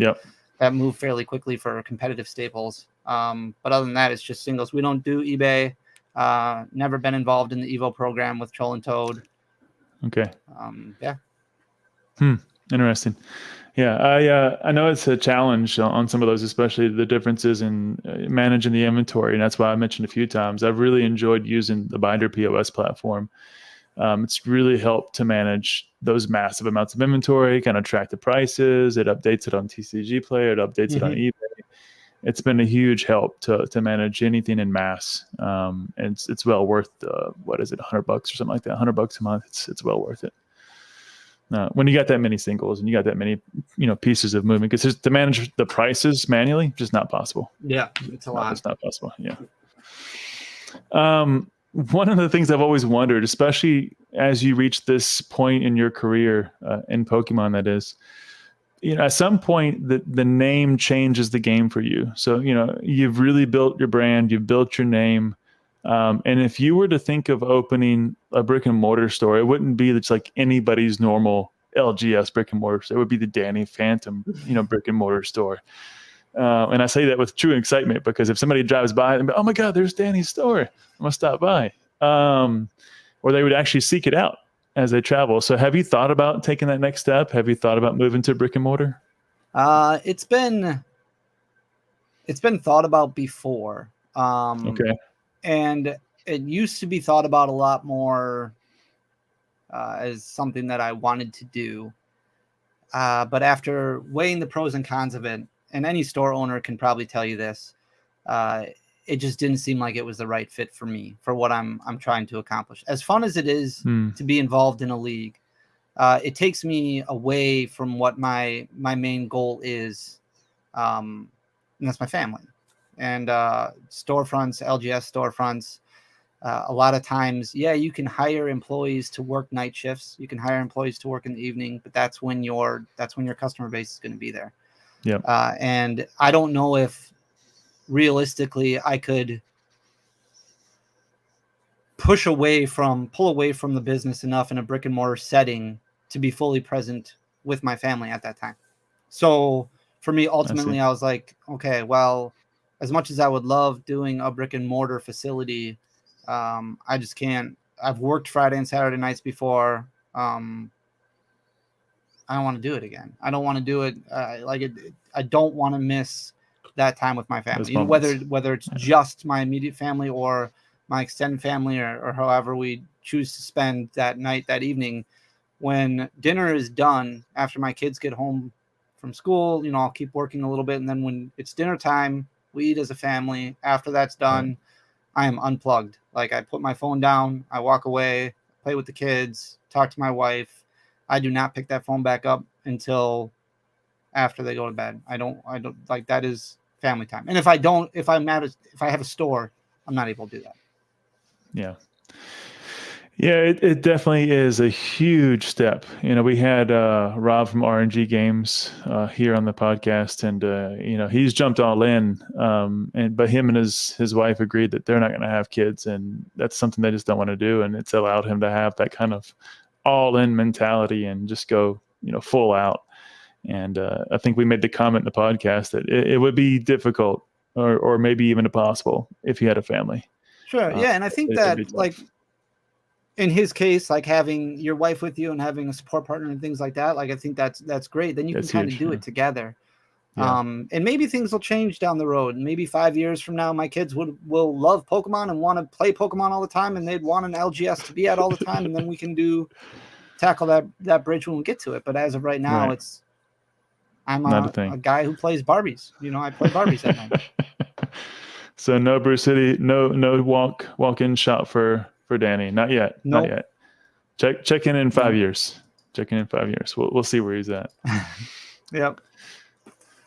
that move fairly quickly for competitive staples. But other than that, it's just singles. We don't do eBay. Never been involved in the Evo program with Troll and Toad. Okay. Yeah. Interesting. Yeah, I know it's a challenge on some of those, especially the differences in managing the inventory, and that's why I mentioned a few times. I've really enjoyed using the Binder POS platform. It's really helped to manage those massive amounts of inventory, kind of track the prices. It updates it on TCG Player. It updates it on eBay. It's been a huge help to manage anything in mass, and it's well worth what is it, $100 or something like that? $100 a month. It's well worth it. When you got that many singles and you got that many pieces of movement, because to manage the prices manually, just not possible. Yeah, it's a lot. It's not possible. Yeah. One of the things I've always wondered, especially as you reach this point in your career in Pokemon, that is, at some point the name changes the game for you. So you've really built your brand, you've built your name. And if you were to think of opening a brick and mortar store, it wouldn't be just like anybody's normal LGS brick and mortar store. It would be the Danny Phantump, brick and mortar store. And I say that with true excitement, because if somebody drives by and be, oh my God, there's Danny's store, I'm gonna stop by. Or they would actually seek it out as they travel. So have you thought about taking that next step? Have you thought about moving to brick and mortar? It's been thought about before. And it used to be thought about a lot more as something that I wanted to do. But after weighing the pros and cons of it, and any store owner can probably tell you this, it just didn't seem like it was the right fit for me, for what I'm trying to accomplish. As fun as it is to be involved in a league, it takes me away from what my main goal is, and that's my family. And storefronts, LGS storefronts, a lot of times, you can hire employees to work night shifts. You can hire employees to work in the evening, but that's when your customer base is going to be there. Yeah. And I don't know if realistically I could pull away from the business enough in a brick and mortar setting to be fully present with my family at that time. So for me, ultimately, I was like, okay, well, as much as I would love doing a brick and mortar facility, I just can't. I've worked Friday and Saturday nights before. I don't want to do it again. I don't want to do it I don't want to miss that time with my family. Whether it's just my immediate family or my extended family or however we choose to spend that night, that evening. When dinner is done, after my kids get home from school, I'll keep working a little bit. And then when it's dinner time, we eat as a family. After that's done, I am unplugged. Like, I put my phone down, I walk away, play with the kids, talk to my wife. I do not pick that phone back up until after they go to bed. I don't like, that is family time. And if I have a store, I'm not able to do that. Yeah. Yeah, it definitely is a huge step. We had Rob from RNG-Gamez here on the podcast, and he's jumped all in. But him and his wife agreed that they're not going to have kids, and that's something they just don't want to do. And it's allowed him to have that kind of all-in mentality and just go, full out. And I think we made the comment in the podcast that it would be difficult, or maybe even impossible, if you had a family. Sure, yeah, and I think that, like, in his case, like having your wife with you and having a support partner and things like that, like, I think that's great. Then you can kind of do it together. Yeah. And maybe things will change down the road. Maybe 5 years from now, my kids will love Pokemon and want to play Pokemon all the time, and they'd want an LGS to be at all the time, and then we can tackle that bridge when we get to it. But as of right now, I'm a guy who plays Barbies. I play Barbies at night. So no Bruce City, no walk-in shop for Danny. Not yet. Nope. Not yet. Check in 5 years. Check in 5 years. We'll see where he's at. Yep.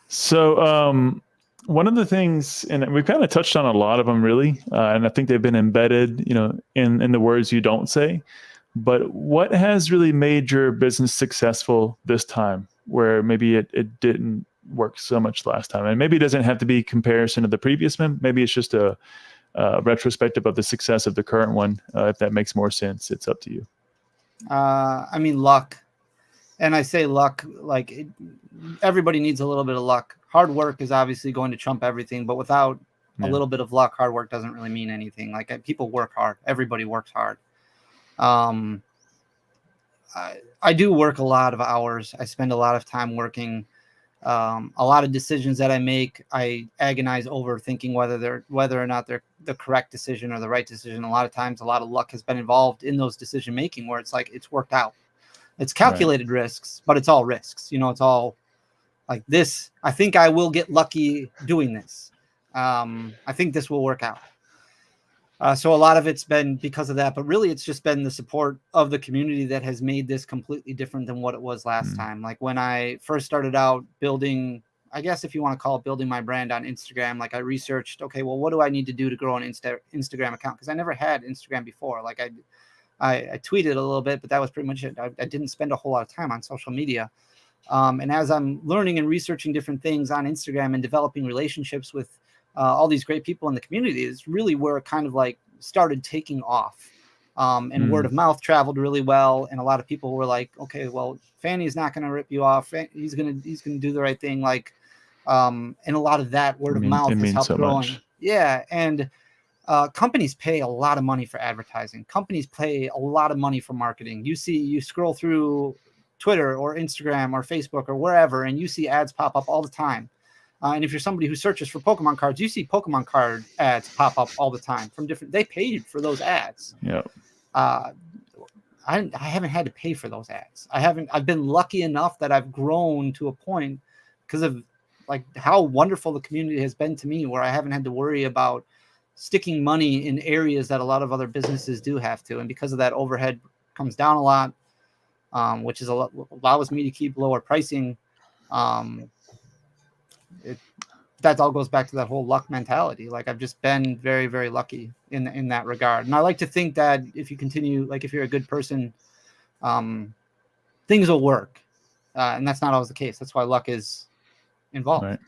So one of the things, and we've kind of touched on a lot of them, really, and I think they've been embedded, in the words you don't say. But what has really made your business successful this time, where maybe it didn't work so much last time? And maybe it doesn't have to be comparison to the previous one. Maybe it's just a retrospective of the success of the current one. If that makes more sense, it's up to you. I mean, luck. And I say luck, like, everybody needs a little bit of luck. Hard work is obviously going to trump everything, but without a little bit of luck, hard work doesn't really mean anything. Like, people work hard. Everybody works hard. I do work a lot of hours. I spend a lot of time working. A lot of decisions that I make, I agonize over, thinking whether or not they're the correct decision or the right decision. A lot of times, a lot of luck has been involved in those decision making, where it's like, it's worked out. It's calculated risks, but it's all risks. It's all like this. I think I will get lucky doing this. I think this will work out. So a lot of it's been because of that, but really it's just been the support of the community that has made this completely different than what it was last time. Like, when I first started out building, I guess if you want to call it building my brand on Instagram, like, I researched, okay, well, what do I need to do to grow an Instagram account? Because I never had Instagram before. Like, I tweeted a little bit, but that was pretty much it. I didn't spend a whole lot of time on social media. And as I'm learning and researching different things on Instagram and developing relationships with all these great people in the community, is really where it kind of like started taking off. And word of mouth traveled really well. And a lot of people were like, okay, well, Fanny's not going to rip you off. He's going to do the right thing. Like, and a lot of that word of mouth has helped growing. Yeah. And companies pay a lot of money for advertising. Companies pay a lot of money for marketing. You scroll through Twitter or Instagram or Facebook or wherever, and you see ads pop up all the time. And if you're somebody who searches for Pokemon cards, you see Pokemon card ads pop up all the time from they paid for those ads. Yeah. I haven't had to pay for those ads. I've been lucky enough that I've grown to a point because of like how wonderful the community has been to me, where I haven't had to worry about sticking money in areas that a lot of other businesses do have to. And because of that, overhead comes down a lot, which allows me to keep lower pricing. That all goes back to that whole luck mentality. Like, I've just been very, very lucky in that regard. And I like to think that if you continue, like, if you're a good person, things will work. And that's not always the case. That's why luck is involved. Right.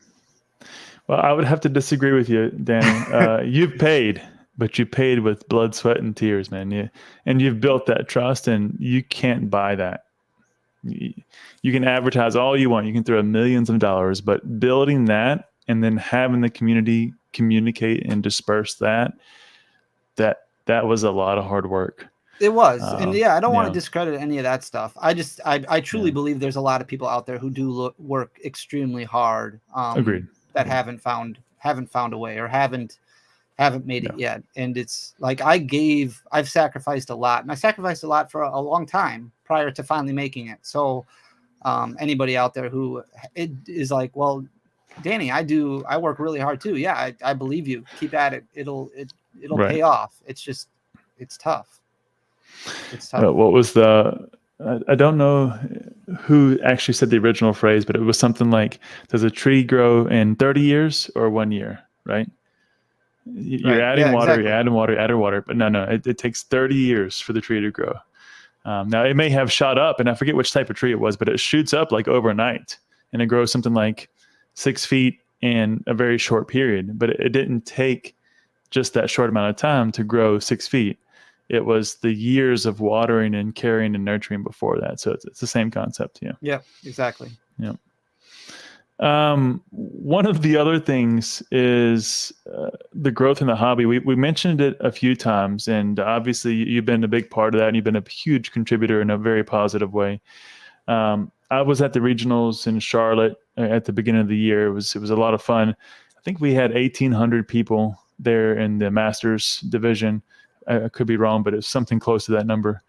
Well, I would have to disagree with you, Danny. You've paid, but you paid with blood, sweat, and tears, man. And you've built that trust, and you can't buy that. You can advertise all you want. You can throw millions of dollars, but building that and then having the community communicate and disperse that was a lot of hard work. It was. And I don't want to discredit any of that stuff. I truly believe there's a lot of people out there who do work extremely hard. Agreed. that haven't found a way or haven't made it yet. And it's like I've sacrificed a lot, and I sacrificed a lot for a long time prior to finally making it. So anybody out there who it is like, well, Danny, I work really hard too. Yeah, I believe you. Keep at it. It'll pay off. It's just, it's tough. It's tough. What was I don't know who actually said the original phrase, but it was something like, does a tree grow in 30 years or 1 year, right? You're adding water, exactly. You're adding water, adding water. But no, it takes 30 years for the tree to grow. Now, it may have shot up, and I forget which type of tree it was, but it shoots up like overnight, and it grows something like 6 feet in a very short period. But it didn't take just that short amount of time to grow 6 feet. It was the years of watering and caring and nurturing before that. So it's the same concept. Yeah. Yeah, exactly. Yeah. One of the other things is the growth in the hobby. We mentioned it a few times, and obviously you've been a big part of that, and you've been a huge contributor in a very positive way. I was at the regionals in Charlotte at the beginning of the year. It was a lot of fun. I think we had 1,800 people there in the Masters division. I could be wrong, but it's something close to that number.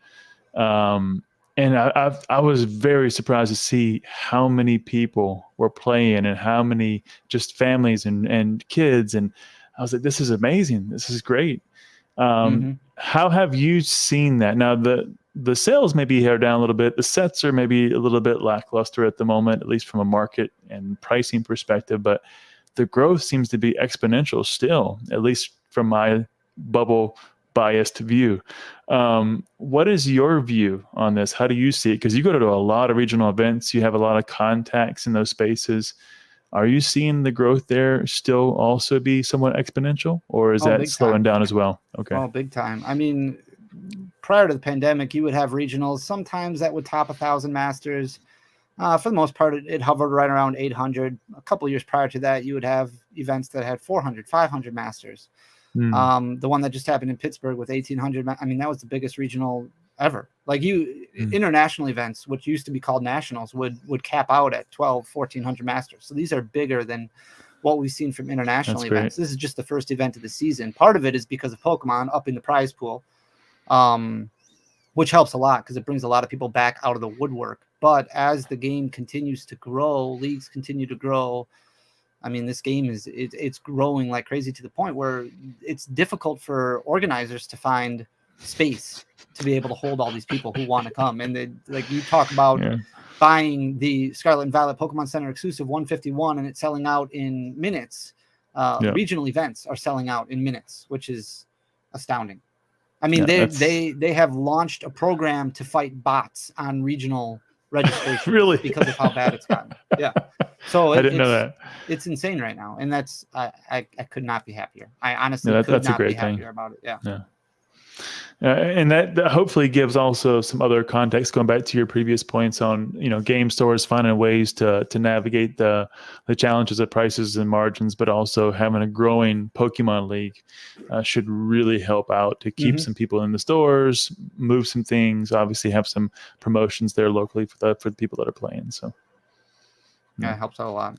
And I was very surprised to see how many people were playing and how many just families and kids. And I was like, this is amazing. This is great. How have you seen that? Now, the sales maybe are down a little bit. The sets are maybe a little bit lackluster at the moment, at least from a market and pricing perspective. But the growth seems to be exponential still, at least from my bubble biased view. What is your view on this? How do you see it? Because you go to a lot of regional events, you have a lot of contacts in those spaces. Are you seeing the growth there still also be somewhat exponential, or is that slowing down as well? Okay. Oh, big time. I mean, prior to the pandemic, you would have regionals sometimes that would top 1,000 Masters. For the most part, it hovered right around 800. A couple of years prior to that, you would have events that had 400, 500 Masters. The one that just happened in Pittsburgh with 1,800. I mean, that was the biggest regional ever. Like international events, which used to be called nationals, would cap out at 1,200, 1,400 Masters. So these are bigger than what we've seen from international events. This is just the first event of the season. Part of it is because of Pokemon upping the prize pool, which helps a lot because it brings a lot of people back out of the woodwork. But as the game continues to grow, leagues continue to grow. I mean, this game it's growing like crazy to the point where it's difficult for organizers to find space to be able to hold all these people who want to come. And like you talk about buying the Scarlet and Violet Pokemon Center exclusive 151 and it's selling out in minutes. Regional events are selling out in minutes, which is astounding. I mean, they have launched a program to fight bots on regional registration really because of how bad it's gotten. Yeah. So I didn't know that. It's insane right now. And that's, I could not be happier. I honestly could not be happier about it. Yeah. And that hopefully gives also some other context, going back to your previous points on, game stores finding ways to navigate the challenges of prices and margins, but also having a growing Pokemon League should really help out to keep some people in the stores, move some things, obviously have some promotions there locally for the people that are playing. So yeah, it helps out a lot.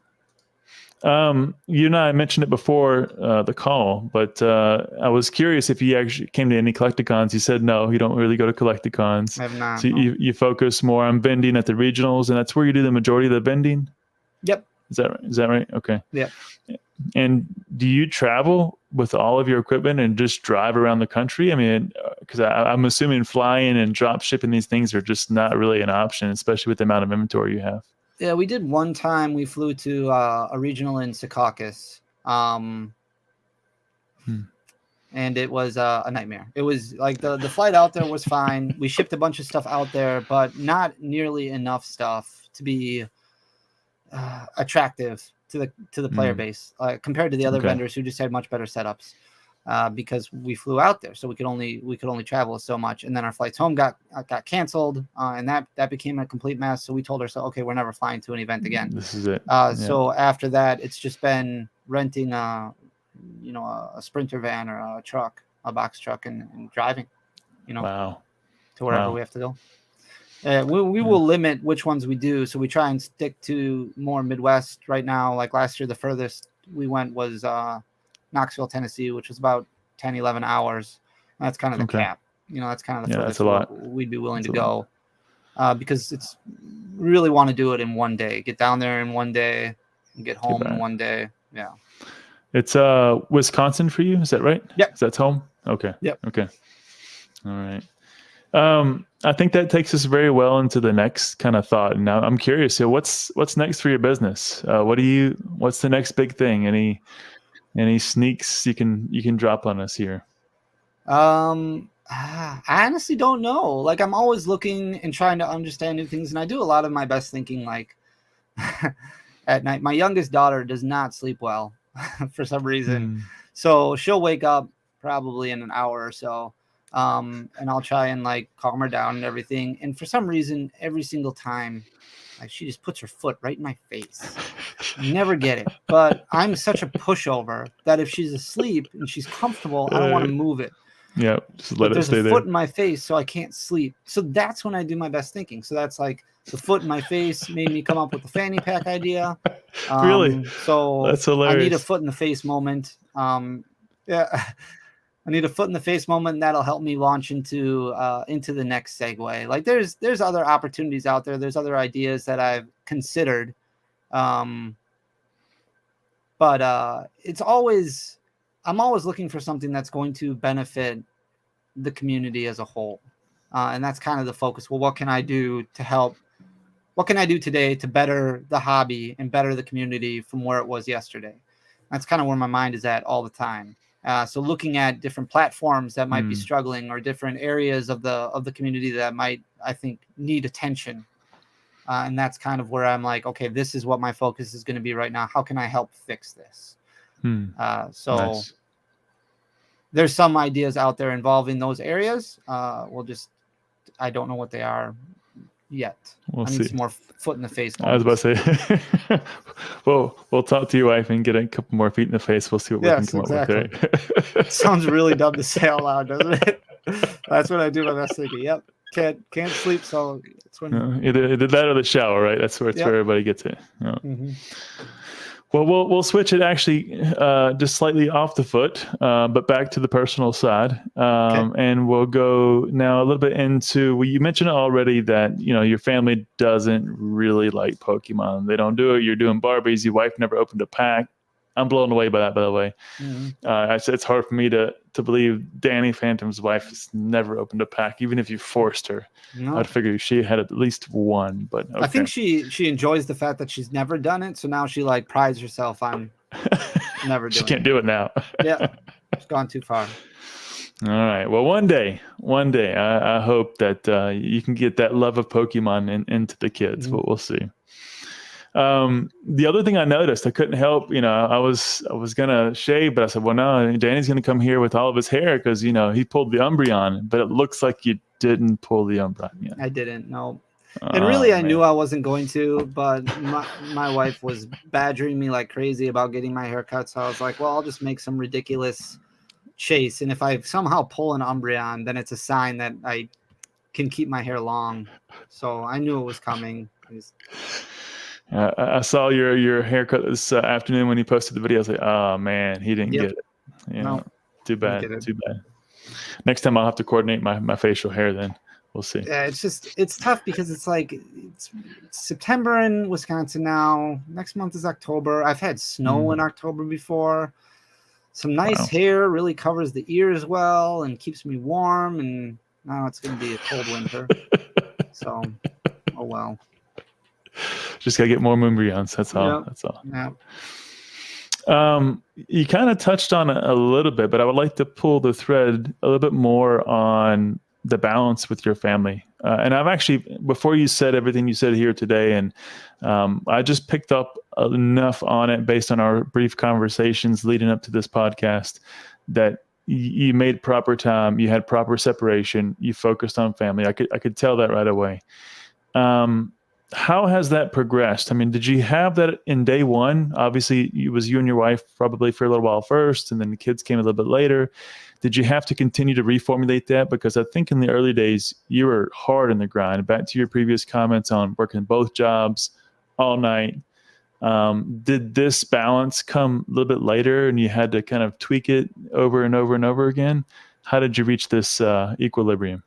You and I mentioned it before the call, but I was curious if you actually came to any Collecticons. You said no, you don't really go to Collecticons. I have not. So you focus more on vending at the regionals, and that's where you do the majority of the vending? Yep. Is that right? Okay. Yeah. And do you travel with all of your equipment and just drive around the country? I mean, because I'm assuming flying and drop shipping these things are just not really an option, especially with the amount of inventory you have. Yeah, we did one time. We flew to a regional in Secaucus, and it was a nightmare. It was like the flight out there was fine. We shipped a bunch of stuff out there, but not nearly enough stuff to be attractive to the player base compared to the other vendors who just had much better setups. Because we flew out there, so we could only travel so much, and then our flights home got canceled, and that became a complete mess. So we told ourselves, okay, we're never flying to an event again. This is it. So after that, it's just been renting a Sprinter van or a truck, a box truck, and driving, to wherever we have to go. We will limit which ones we do, so we try and stick to more Midwest right now. Like last year, the furthest we went was Knoxville, Tennessee, which was about 10, 11 hours. That's kind of the cap. That's kind of the furthest we'd be willing to go, because it's really want to do it in one day. Get down there in one day and get home in one day. Yeah. It's Wisconsin for you, is that right? Yeah. That's home? Okay. Yep. Okay. All right. I think that takes us very well into the next kind of thought. And now I'm curious, so what's next for your business? What's the next big thing? Any sneaks you can drop on us here? I honestly don't know. Like, I'm always looking and trying to understand new things, and I do a lot of my best thinking like at night. My youngest daughter does not sleep well for some reason. So she'll wake up probably in an hour or so. And I'll try and like calm her down and everything. And for some reason, every single time, like, she just puts her foot right in my face. I never get it. But I'm such a pushover that if she's asleep and she's comfortable, I don't want to move it. Yeah, just let it stay there. There's a foot in my face, so I can't sleep. So that's when I do my best thinking. So that's like the foot in my face made me come up with the fanny pack idea. Really? So that's hilarious. I need a foot in the face moment. Yeah. I need a foot in the face moment, and that'll help me launch into the next segue. Like, there's other opportunities out there. There's other ideas that I've considered. But I'm always looking for something that's going to benefit the community as a whole. And that's kind of the focus. Well, what can I do to help? What can I do today to better the hobby and better the community from where it was yesterday? That's kind of where my mind is at all the time. So looking at different platforms that might be struggling, or different areas of the community that might, I think, need attention. And that's kind of where I'm like, okay, this is what my focus is going to be right now. How can I help fix this? Nice. There's some ideas out there involving those areas. I don't know what they are yet. I need some more foot in the face moments. I was about to say, well, we'll talk to your wife and get a couple more feet in the face. We'll see what we can come up with there. Sounds really dumb to say out loud, doesn't it? That's what I do my best thinking. Yep. Can't sleep, so it's when either that or the shower, right? That's where everybody gets it. Well, we'll switch it actually just slightly off the foot, but back to the personal side. And we'll go now a little bit into, well, you mentioned already that, your family doesn't really like Pokemon. They don't do it. You're doing Barbies. Your wife never opened a pack. I'm blown away by that, by the way. I said it's hard for me to believe Danny Phantump's wife has never opened a pack, even if you forced her. No. I'd figure she had at least one, but okay. I think she enjoys the fact that she's never done it, so now she like prides herself on never doing it. She can't do it now. Yeah, it's gone too far. All right. Well, one day, I hope that you can get that love of Pokemon into the kids, but we'll see. The other thing I noticed, I couldn't help, I was going to shave, but I said, well, no, Danny's going to come here with all of his hair because, he pulled the Umbreon, but it looks like you didn't pull the Umbreon yet. I didn't, no. And really, I knew I wasn't going to, but my wife was badgering me like crazy about getting my hair cut. So I was like, well, I'll just make some ridiculous chase. And if I somehow pull an Umbreon, then it's a sign that I can keep my hair long. So I knew it was coming. I saw your haircut this afternoon when you posted the video. I was like, oh man, he didn't get it. No, too bad. Next time I'll have to coordinate my facial hair then. We'll see. Yeah, it's tough because it's like it's September in Wisconsin now. Next month is October. I've had snow in October before. Some nice hair really covers the ears well and keeps me warm, and now it's going to be a cold winter. So, oh well. Just gotta get more Moonbreons. That's all. That's all. Yeah. You kind of touched on it a little bit, but I would like to pull the thread a little bit more on the balance with your family. And I've actually, before you said everything you said here today, and I just picked up enough on it based on our brief conversations leading up to this podcast that you made proper time, you had proper separation, you focused on family. I could tell that right away. How has that progressed? I mean, did you have that in day one? Obviously, it was you and your wife probably for a little while first, and then the kids came a little bit later. Did you have to continue to reformulate that? Because I think in the early days, you were hard in the grind. Back to your previous comments on working both jobs all night. Did this balance come a little bit later and you had to kind of tweak it over and over and over again? How did you reach this equilibrium?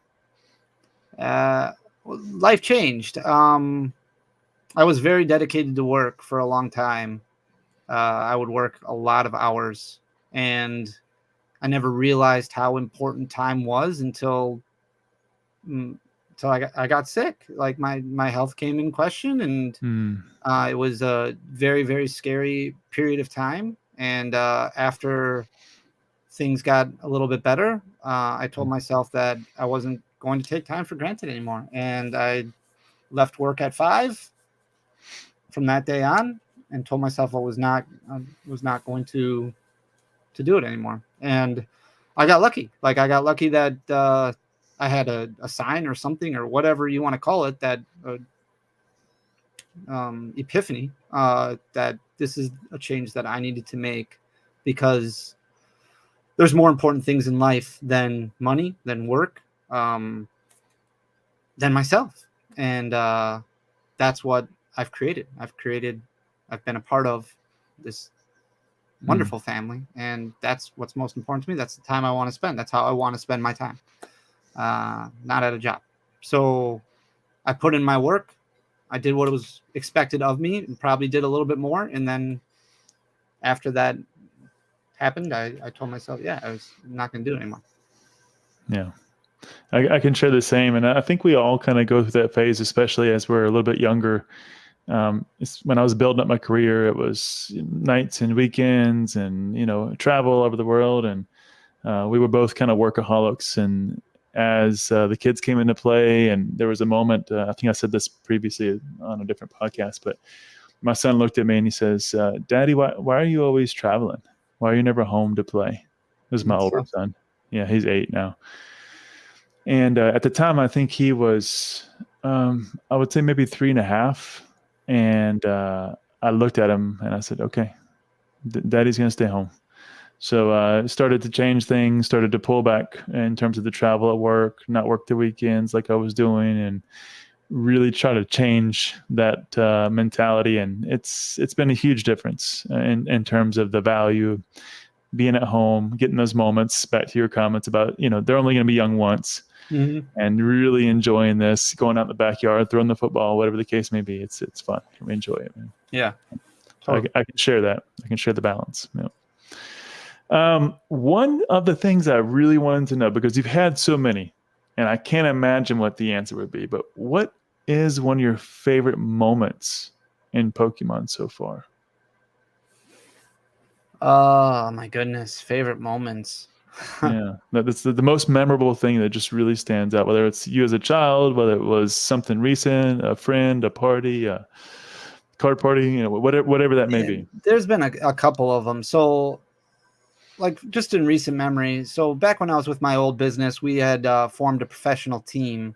Life changed. I was very dedicated to work for a long time. I would work a lot of hours, and I never realized how important time was until I got sick. Like my health came in question, and it was a very, very scary period of time. And after things got a little bit better, I told myself that I wasn't going to take time for granted anymore, and I left work at 5 from that day on, and told myself I was not going to do it anymore. And I got lucky. Like I got lucky that I had a sign or something or whatever you want to call it, that epiphany, that this is a change that I needed to make, because there's more important things in life than money, than work, than myself. And that's what I've created. I've been a part of this wonderful family, and that's what's most important to me. That's the time I want to spend. That's how I want to spend my time, not at a job. So I put in my work. I did what was expected of me, and probably did a little bit more. And then after that happened, I told myself, yeah, I was not going to do it anymore. Yeah. I can share the same. And I think we all kind of go through that phase, especially as we're a little bit younger. When I was building up my career, it was nights and weekends and, travel all over the world. And we were both kind of workaholics. And as the kids came into play, and there was a moment, I think I said this previously on a different podcast, but my son looked at me and he says, Daddy, why are you always traveling? Why are you never home to play? It was my older son. Yeah, he's 8 now. And at the time, I think he was, I would say maybe 3.5. And I looked at him and I said, okay, Daddy's going to stay home. So I started to change things, started to pull back in terms of the travel at work, not work the weekends like I was doing, and really try to change that mentality. And it's been a huge difference in terms of the value of being at home, getting those moments. Back to your comments about, they're only going to be young once. Mm-hmm. And really enjoying this, going out in the backyard, throwing the football, whatever the case may be. It's fun. We enjoy it, man. Yeah. Totally. I can share that. I can share the balance. Yeah. One of the things I really wanted to know, because you've had so many, and I can't imagine what the answer would be, but what is one of your favorite moments in Pokemon so far? Oh my goodness. Favorite moments. Yeah, that's the most memorable thing that just really stands out, whether it's you as a child, whether it was something recent, a friend, a party, a card party, whatever that may be. There's been a couple of them. So like just in recent memory. So back when I was with my old business, we had formed a professional team.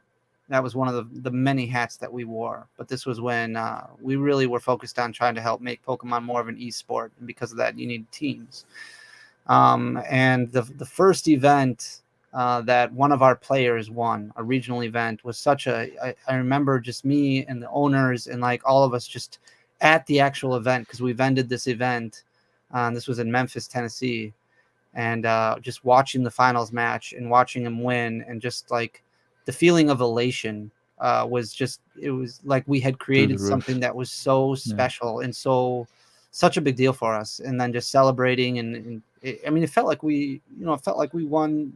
That was one of the many hats that we wore. But this was when we really were focused on trying to help make Pokemon more of an esport. And because of that, you need teams. And the first event that one of our players won, a regional event, was such I remember just me and the owners and like all of us just at the actual event, because we vended this event. This was in Memphis, Tennessee, and just watching the finals match and watching him win, and just like the feeling of elation it was like we had created something that was so special and such a big deal for us. And then just celebrating and it felt like we won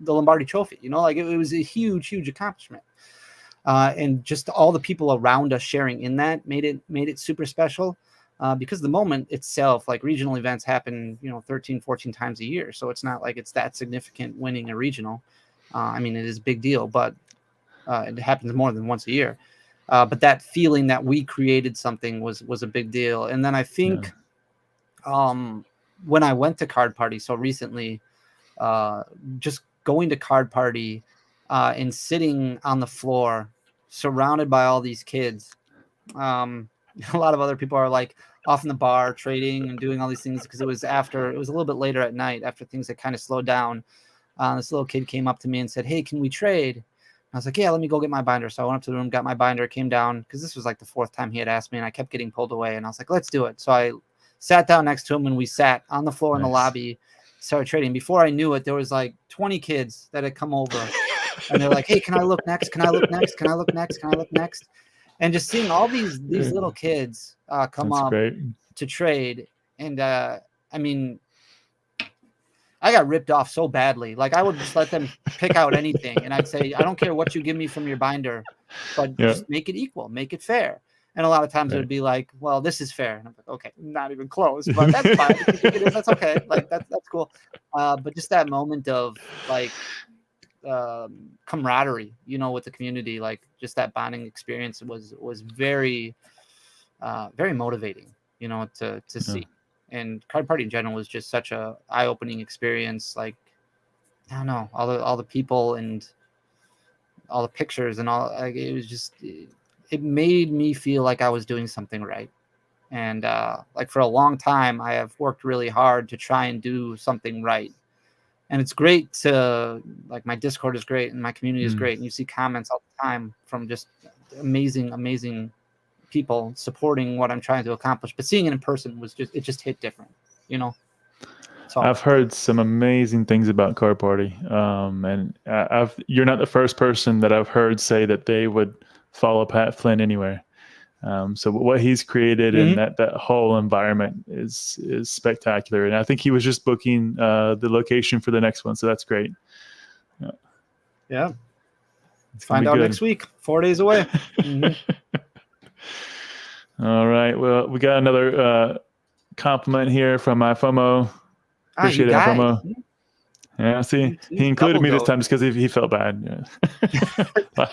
the Lombardi Trophy, like it was a huge, huge accomplishment. And just all the people around us sharing in that made it super special, because the moment itself, like regional events happen, 13, 14 times a year. So it's not like it's that significant winning a regional. It is a big deal, but it happens more than once a year. But that feeling that we created something was a big deal. And then I think when I went to Card Party so recently, just going to Card Party and sitting on the floor surrounded by all these kids. A lot of other people are like off in the bar trading and doing all these things, because it was a little bit later at night after things had kind of slowed down. This little kid came up to me and said, "Hey, can we trade?" I was like, yeah, let me go get my binder. So I went up to the room, got my binder, came down, because this was like the 4th time he had asked me, and I kept getting pulled away. And I was like, let's do it. So I sat down next to him, and we sat on the floor in the lobby, started trading. Before I knew it, there was like 20 kids that had come over. And they're like, hey, can I look next? Can I look next? Can I look next? Can I look next? And just seeing all these little kids come up to trade. And I mean, I got ripped off so badly. Like, I would just let them pick out anything. And I'd say, I don't care what you give me from your binder, but just make it equal, make it fair. And a lot of times it would be like, well, this is fair. And I'm like, okay, not even close, but that's fine. If you think it is, that's okay. Like, that's cool. But just that moment of like camaraderie, you know, with the community, like just that bonding experience was very, very motivating, you know, to see. And Card Party in general was just such a eye-opening experience. Like, I don't know, all the people and all the pictures and all. Like, it was just, it made me feel like I was doing something right. And like for a long time, I have worked really hard to try and do something right. And it's great to, like, my Discord is great and my community is great, and you see comments all the time from just amazing people supporting what I'm trying to accomplish, but seeing it in person was just hit different, you know. So I've heard some amazing things about Card Party, and you're not the first person that I've heard say that they would follow Pat Flynn anywhere. So what he's created and that whole environment is spectacular, and I think he was just booking the location for the next one, so that's great. Yeah, find out next week, 4 days away. All right. Well, we got another compliment here from my FOMO. Appreciate it, FOMO. Yeah, see, he included me this time just because he felt bad. Yeah.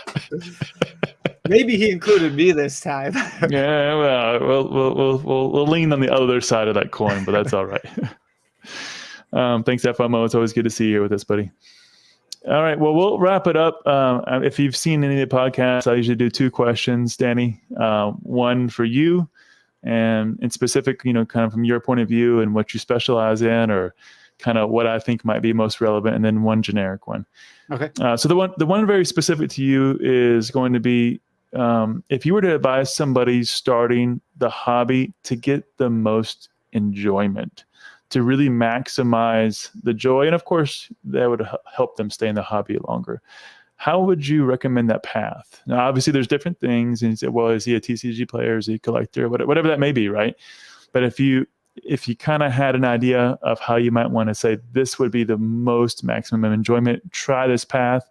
Maybe he included me this time. Yeah, well, we'll lean on the other side of that coin, but that's all right. Thanks, FOMO. It's always good to see you here with us, buddy. All right. Well, we'll wrap it up. If you've seen any of the podcasts, I usually do 2 questions, Danny. One for you, and in specific, you know, kind of from your point of view and what you specialize in, or kind of what I think might be most relevant, and then one generic one. Okay. So the one very specific to you is going to be, if you were to advise somebody starting the hobby to get the most enjoyment, to really maximize the joy, and of course that would help them stay in the hobby longer, how would you recommend that path? Now, obviously there's different things, and you say, well, is he a TCG player, is he a collector, whatever that may be, right? But if you kind of had an idea of how you might want to say this would be the most maximum enjoyment, try this path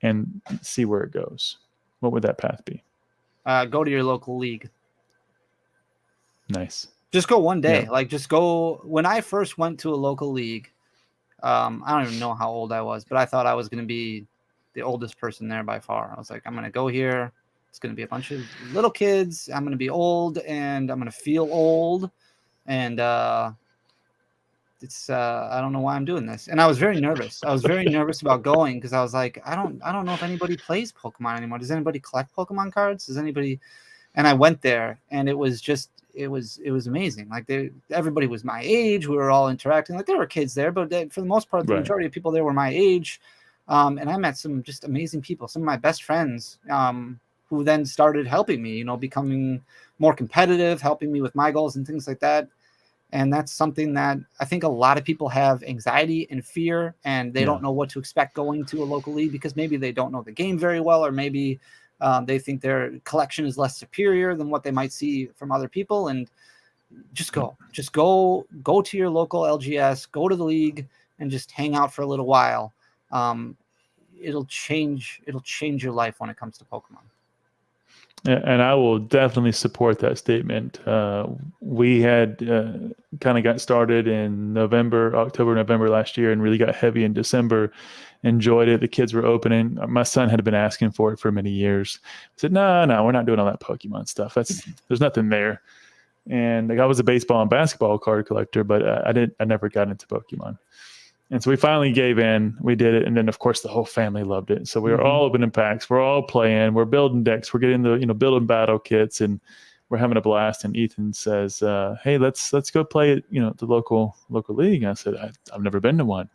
and see where it goes, what would that path be? Go to your local league. Nice. Just go one day. Yeah. Like, just go. When I first went to a local league, I don't even know how old I was, but I thought I was going to be the oldest person there by far. I was like, I'm going to go here. It's going to be a bunch of little kids. I'm going to be old, and I'm going to feel old. And it's I don't know why I'm doing this. And I was very nervous. I was very nervous about going, because I was like, I don't know if anybody plays Pokemon anymore. Does anybody collect Pokemon cards? Does anybody? And I went there, and it was just, it was amazing. Like, everybody was my age. We were all interacting. Like, there were kids there, but for the most part, the majority of people there were my age. And I met some just amazing people, some of my best friends, who then started helping me, you know, becoming more competitive, helping me with my goals and things like that. And that's something that I think a lot of people have anxiety and fear, and they don't know what to expect going to a local league, because maybe they don't know the game very well, or maybe they think their collection is less superior than what they might see from other people. And just go to your local LGS, go to the league, and just hang out for a little while. It'll change your life when it comes to Pokemon. And I will definitely support that statement. We had kind of got started in October, November last year, and really got heavy in December. Enjoyed it. The kids were opening. My son had been asking for it for many years. I said, no, we're not doing all that Pokemon stuff. There's nothing there. And like, I was a baseball and basketball card collector, but I never got into Pokemon. And so we finally gave in. We did it, and then of course the whole family loved it. So we were all opening packs. We're all playing. We're building decks. We're getting the building battle kits, and we're having a blast, and Ethan says, "Hey, let's go play at the local league." And I said, "I've never been to one.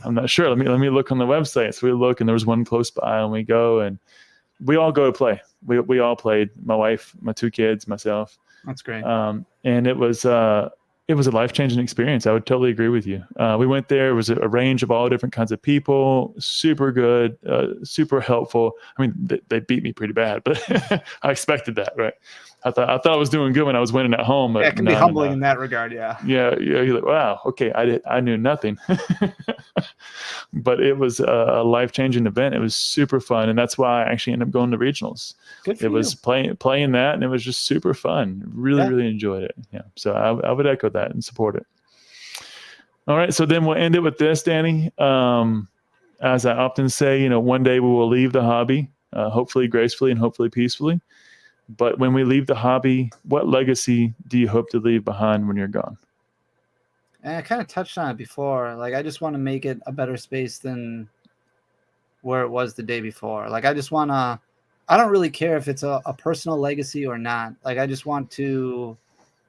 I'm not sure. Let me look on the website." So we look, and there was one close by, and we go, and we all go to play. We all played. My wife, my 2 kids, myself. That's great. And it was a life-changing experience. I would totally agree with you. We went there. It was a range of all different kinds of people. Super good, super helpful. I mean, they beat me pretty bad, but I expected that, right? I thought I was doing good when I was winning at home. But yeah, it can be humbling in that regard. Yeah. Yeah. You're like, wow. Okay, I knew nothing. But it was a life-changing event. It was super fun, and that's why I actually ended up going to regionals. Good for you. It was playing that, and it was just super fun. Really enjoyed it. Yeah, so I would echo that and support it. All right, so then we'll end it with this, Danny. As I often say, one day we will leave the hobby, hopefully gracefully and hopefully peacefully. But when we leave the hobby, what legacy do you hope to leave behind when you're gone? And I kind of touched on it before. Like, I just want to make it a better space than where it was the day before. Like, I don't really care if it's a personal legacy or not. Like, I just want to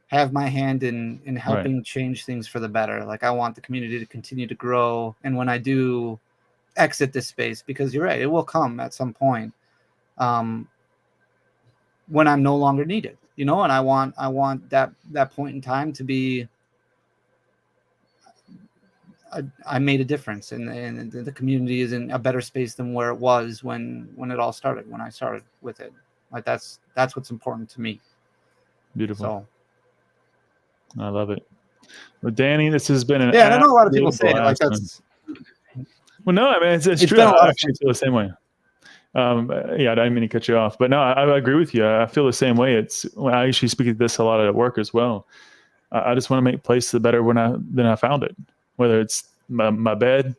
have my hand in helping change things for the better. Like, I want the community to continue to grow. And when I do exit this space, because you're right, it will come at some point when I'm no longer needed, and I want that point in time to be, I made a difference, and the community is in a better space than where it was when it all started, when I started with it. Like, that's what's important to me. Beautiful. So, I love it. Well, Danny, this has been an I know a lot of people say it like that's. Well, no, I mean it's true. I actually feel the same way. I didn't mean to cut you off, but no, I agree with you. I feel the same way. It's when I usually speak of this a lot at work as well. I just want to make places better than I found it. Whether it's my bed,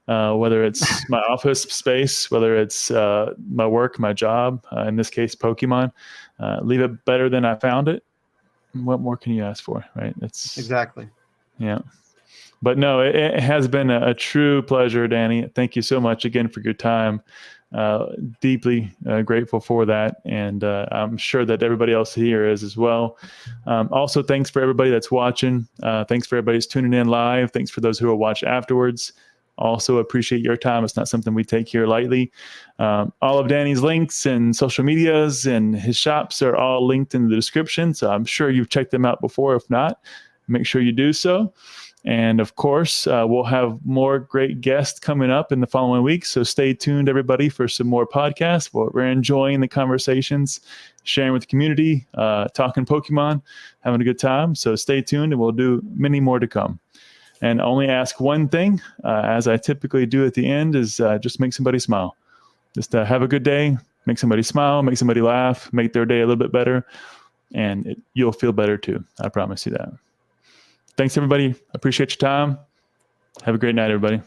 whether it's my office space, whether it's my work, my job, in this case, Pokemon, leave it better than I found it. What more can you ask for, right? It's exactly. Yeah. But no, it has been a true pleasure, Danny. Thank you so much again for your time. Deeply grateful for that. And I'm sure that everybody else here is as well. Also, thanks for everybody that's watching. Thanks for everybody who's tuning in live. Thanks for those who will watch afterwards. Also appreciate your time. It's not something we take here lightly. All of Danny's links and social medias and his shops are all linked in the description. So I'm sure you've checked them out before. If not, make sure you do so. And of course, we'll have more great guests coming up in the following weeks. So stay tuned, everybody, for some more podcasts. We're enjoying the conversations, sharing with the community, talking Pokemon, having a good time. So stay tuned, and we'll do many more to come. And only ask one thing, as I typically do at the end, is just make somebody smile. Just have a good day, make somebody smile, make somebody laugh, make their day a little bit better, and you'll feel better too. I promise you that. Thanks, everybody. Appreciate your time. Have a great night, everybody.